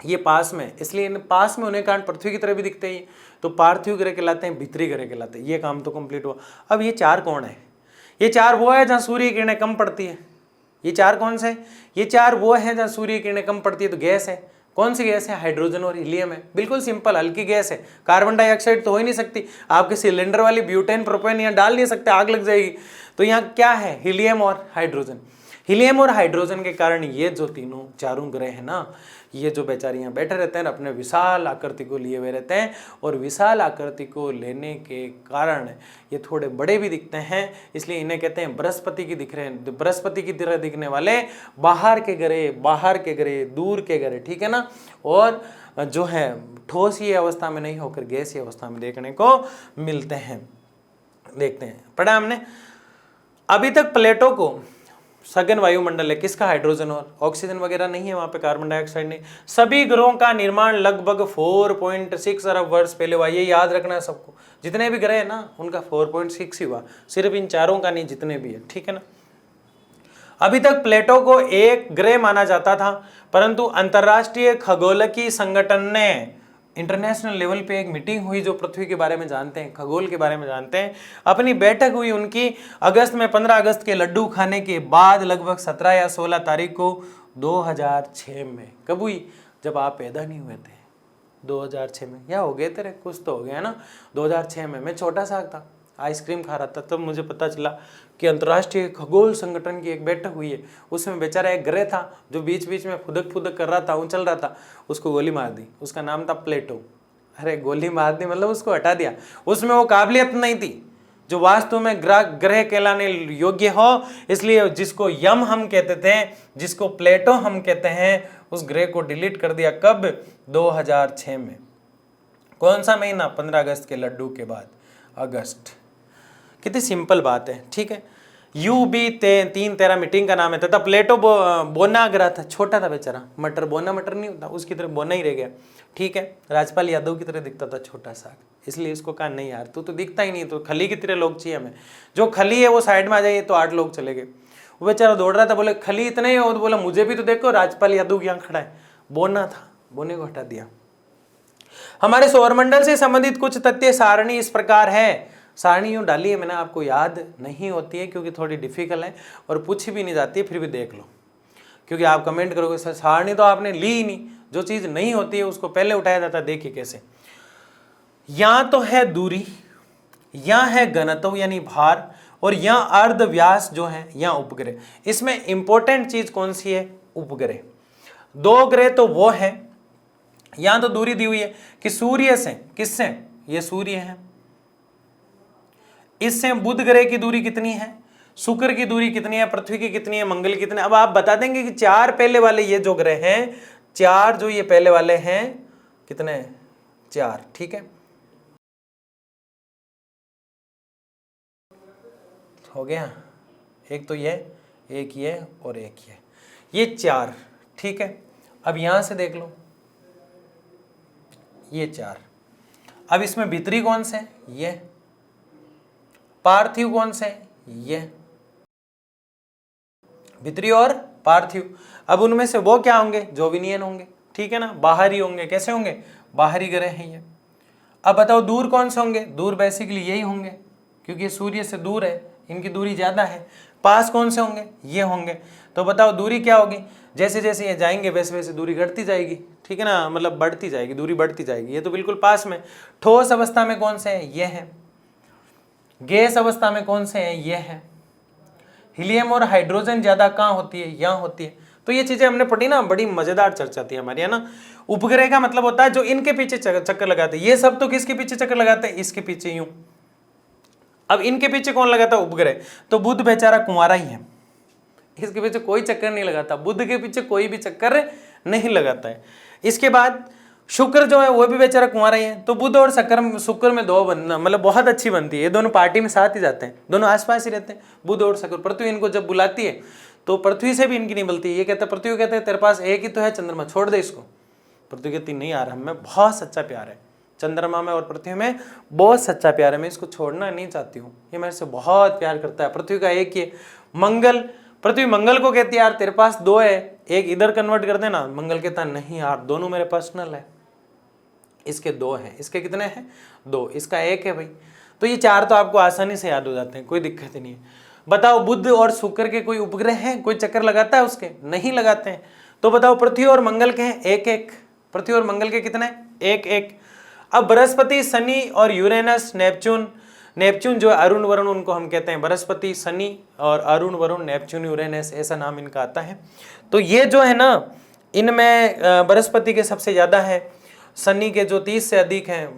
ये पास में, इसलिए इन पास में होने के कारण पृथ्वी की तरह भी दिखते हैं, तो पार्थिव ग्रह कहलाते हैं, भीतरी ग्रह कहलाते हैं। ये काम तो कंप्लीट हुआ। अब ये 4 कौन है? ये 4 वो है जहाँ सूर्य की किरणें कम पड़ती है। ये 4 कौन से? ये 4 वो है जहाँ सूर्य की किरणें कम पड़ती है, तो गैस है। कौन सी गैस है? हाइड्रोजन और हीलियम है। बिल्कुल सिंपल, हल्की गैस है। कार्बन डाइऑक्साइड तो हो ही नहीं सकती, आपके सिलेंडर वाली ब्यूटेन, प्रोपेन यहाँ डाल नहीं सकते, आग लग जाएगी। तो यहाँ क्या है? हीलियम और हाइड्रोजन। हीलियम और हाइड्रोजन के कारण ये जो तीनों 4 ग्रह है ना, ये जो बेचारे यहाँ बैठे रहते हैं, अपने विशाल आकृति को लिए हुए रहते हैं, और विशाल आकृति को लेने के कारण ये थोड़े बड़े भी दिखते हैं, इसलिए इन्हें कहते हैं बृहस्पति की दिख रहे हैं। बृहस्पति की तरह दिखने वाले बाहर के ग्रह, दूर के ग्रह, ठीक है ना। और जो है ठोसी अवस्था में नहीं होकर गैसीय अवस्था में देखने को मिलते हैं। देखते हैं, पढ़ा हमने अभी तक प्लेटों को सघन वायुमंडल है, किसका? हाइड्रोजन और ऑक्सीजन वगैरह नहीं है वहां पे, कार्बन डाइऑक्साइड नहीं। सभी ग्रहों का निर्माण लगभग 4.6 अरब वर्ष पहले हुआ। ये याद रखना है सबको, जितने भी ग्रह है ना उनका 4.6 ही हुआ, सिर्फ इन 4 का नहीं, जितने भी है, ठीक है ना। अभी तक प्लेटो को एक ग्रह माना जाता था, परंतु अंतरराष्ट्रीय खगोलकीय संगठन ने इंटरनेशनल लेवल पे एक मीटिंग हुई जो पृथ्वी के बारे में जानते हैं, खगोल के बारे में जानते हैं, अपनी बैठक हुई उनकी अगस्त में, 15 अगस्त के लड्डू खाने के बाद लगभग 17 या 16 तारीख को 2006 में। कब हुई? जब आप पैदा नहीं हुए थे, 2006 में, या हो गए थे, कुछ तो हो गया ना। 2006 में मैं छोटा सा था, आइसक्रीम खा रहा था, तब मुझे पता चला कि अंतर्राष्ट्रीय खगोल संगठन की एक बैठक हुई है। उसमें बेचारा एक ग्रह था जो बीच बीच में फुदक फुदक कर रहा था, उछल रहा था, उसको गोली मार दी। उसका नाम था प्लेटो। अरे गोली मार दी मतलब उसको हटा दिया, उसमें वो काबिलियत नहीं थी जो वास्तव में ग्रह कहलाने योग्य हो। इसलिए जिसको यम हम कहते थे, जिसको प्लेटो हम कहते हैं, उस ग्रह को डिलीट कर दिया। कब? 2006 में। कौन सा महीना? 15 अगस्त के लड्डू के बाद, अगस्त। कितनी सिंपल बात है, ठीक है। UB313 मीटिंग का नाम है। तथा प्लेटो बोना ग्रह था, छोटा था बेचारा, मटर, बोना मटर नहीं होता, उसकी तरह बोना ही रह गया, ठीक है। राजपाल यादव की तरह दिखता था, छोटा सा, इसलिए इसको कहा नहीं यार तू तो दिखता ही नहीं, तो खली की तरह लोग चाहिए हमें। जो खली है वो साइड में आ जाइए, तो 8 लोग चले गए। वो बेचारा दौड़ रहा था, बोले खली इतने ही हो, तो बोला मुझे भी तो देखो, राजपाल यादव यहाँ खड़ा है। बोना था, बोने को हटा दिया। हमारे सौरमंडल से संबंधित कुछ तथ्य सारणी इस प्रकार है। सारणी यूँ डाली है मैंने, आपको याद नहीं होती है क्योंकि थोड़ी डिफिकल्ट है और पूछी भी नहीं जाती है, फिर भी देख लो, क्योंकि आप कमेंट करोगे सर सारणी तो आपने ली ही नहीं। जो चीज़ नहीं होती है उसको पहले उठाया जाता है। देखिए कैसे, यहाँ तो है दूरी, यहाँ है घनत्व यानी भार, और यहाँ अर्ध व्यास जो है, यहाँ उपग्रह। इसमें इंपॉर्टेंट चीज कौन सी है? उपग्रह। 2 ग्रह तो वो है, यहाँ तो दूरी दी हुई है कि सूर्य से, किससे? ये सूर्य है, इससे बुध ग्रह की दूरी कितनी है, शुक्र की दूरी कितनी है, पृथ्वी की कितनी है, मंगल की कितनी है। अब आप बता देंगे कि 4 पहले वाले ये जो ग्रह हैं, 4 जो ये पहले वाले हैं, कितने? 4, ठीक है, हो गया। एक तो ये, एक ये और एक ये 4, ठीक है। अब यहां से देख लो, ये 4। अब इसमें भीतरी कौन से? ये। पार्थिव कौन से? ये। भीतरी और पार्थिव। अब उनमें से वो क्या होंगे? जोविनियन होंगे, ठीक है ना, बाहरी होंगे। कैसे होंगे? बाहरी ग्रह हैं ये। अब बताओ दूर कौन से होंगे? दूर बेसिकली यही होंगे क्योंकि ये सूर्य से दूर है, इनकी दूरी ज्यादा है। पास कौन से होंगे? ये होंगे। तो बताओ दूरी क्या होगी? जैसे जैसे ये जाएंगे वैसे वैसे दूरी घटती जाएगी, ठीक है ना, मतलब बढ़ती जाएगी, दूरी बढ़ती जाएगी। ये तो बिल्कुल पास में। ठोस अवस्था में कौन से हैं? ये है। गैस अवस्था में कौन से हैं? ये है। हीलियम और हाइड्रोजन ज्यादा कहाँ होती है? यहाँ होती है। तो ये चीजें हमने पढ़ी ना, बड़ी मजेदार चर्चा थी हमारी, है ना। उपग्रह का मतलब होता है जो इनके पीछे चक्कर लगाते हैं। ये सब तो किसके पीछे चक्कर लगाते हैं? इसके पीछे, यूं। अब इनके पीछे कौन लगाता है? उपग्रह। तो बुध बेचारा कुंवारा ही है, इसके पीछे कोई चक्कर नहीं लगाता। बुध के पीछे कोई भी चक्कर नहीं लगाता है। इसके बाद शुक्र जो है वो भी बेचारा कुंवारा ही है। तो बुध और शुक्र में 2 बनना मतलब बहुत अच्छी बनती है। ये दोनों पार्टी में साथ ही जाते हैं, दोनों आसपास ही रहते हैं, बुध और शुक्र। पृथ्वी इनको जब बुलाती है तो पृथ्वी से भी इनकी नहीं मिलती। ये कहता है, पृथ्वी कहते हैं तेरे पास एक ही तो है चंद्रमा, छोड़ दे इसको। पृथ्वी कहती नहीं यार, हमें बहुत सच्चा प्यार है चंद्रमा में और पृथ्वी में, बहुत सच्चा प्यार है, मैं इसको छोड़ना नहीं चाहती हूँ, ये मेरे से बहुत प्यार करता है। पृथ्वी का एक ही मंगल, पृथ्वी मंगल को कहती है यार तेरे पास 2 है, एक इधर कन्वर्ट कर देना। मंगल कहता नहीं यार, दोनों मेरे पर्सनल है। इसके 2 हैं, इसके कितने हैं? 2, इसका 1 है भाई। तो ये 4 तो आपको आसानी से याद हो जाते हैं, कोई दिक्कत ही नहीं है। बताओ बुध और शुक्र के कोई उपग्रह हैं? कोई चक्कर लगाता है उसके? नहीं लगाते हैं। तो बताओ पृथ्वी और मंगल के हैं? 1-1। पृथ्वी और मंगल के कितने? 1-1। अब बृहस्पति, शनि और यूरेनस, नेपच्यून जो अरुण वरुण उनको हम कहते हैं, बृहस्पति, शनि और अरुण वरुण, नेपच्यून, यूरेनस, ऐसा नाम इनका आता है। तो ये जो है ना, इनमें बृहस्पति के सबसे ज्यादा है, शनि के जो 30 से अधिक हैं,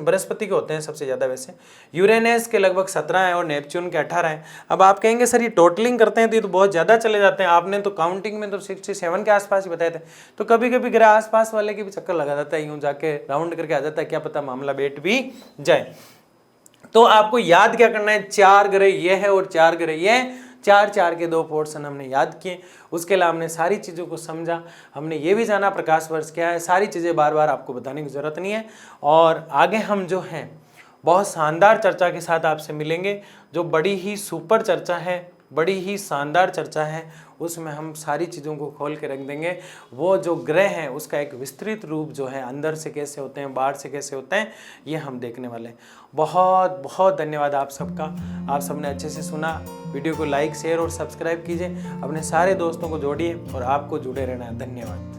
बृहस्पति के होते हैं सबसे ज्यादा वैसे, यूरेनस के लगभग 17 है और नेपच्यून के 18 हैं। अब आप कहेंगे सर ये टोटलिंग करते हैं तो ये तो बहुत ज्यादा चले जाते हैं, आपने तो काउंटिंग में तो 67 के आसपास ही बताए थे। तो कभी कभी ग्रह आसपास वाले की भी चक्कर लगा जाता है, यूं जाके राउंड करके आ जाता है, क्या पता मामला बैठ भी जाए। तो आपको याद क्या करना है? 4 ग्रह ये है और 4 ग्रह ये है। 4-4 के 2 पोर्शन हमने याद किए। उसके अलावा हमने सारी चीज़ों को समझा, हमने ये भी जाना प्रकाश वर्ष क्या है। सारी चीज़ें बार बार आपको बताने की ज़रूरत नहीं है। और आगे हम जो हैं बहुत शानदार चर्चा के साथ आपसे मिलेंगे, जो बड़ी ही सुपर चर्चा है बड़ी ही शानदार चर्चा है, उसमें हम सारी चीज़ों को खोल के रख देंगे। वो जो ग्रह हैं उसका एक विस्तृत रूप जो है, अंदर से कैसे होते हैं, बाहर से कैसे होते हैं, ये हम देखने वाले हैं। बहुत बहुत धन्यवाद आप सबका, आप सबने अच्छे से सुना। वीडियो को लाइक, शेयर और सब्सक्राइब कीजिए, अपने सारे दोस्तों को जोड़िए और आपको जुड़े रहना है। धन्यवाद।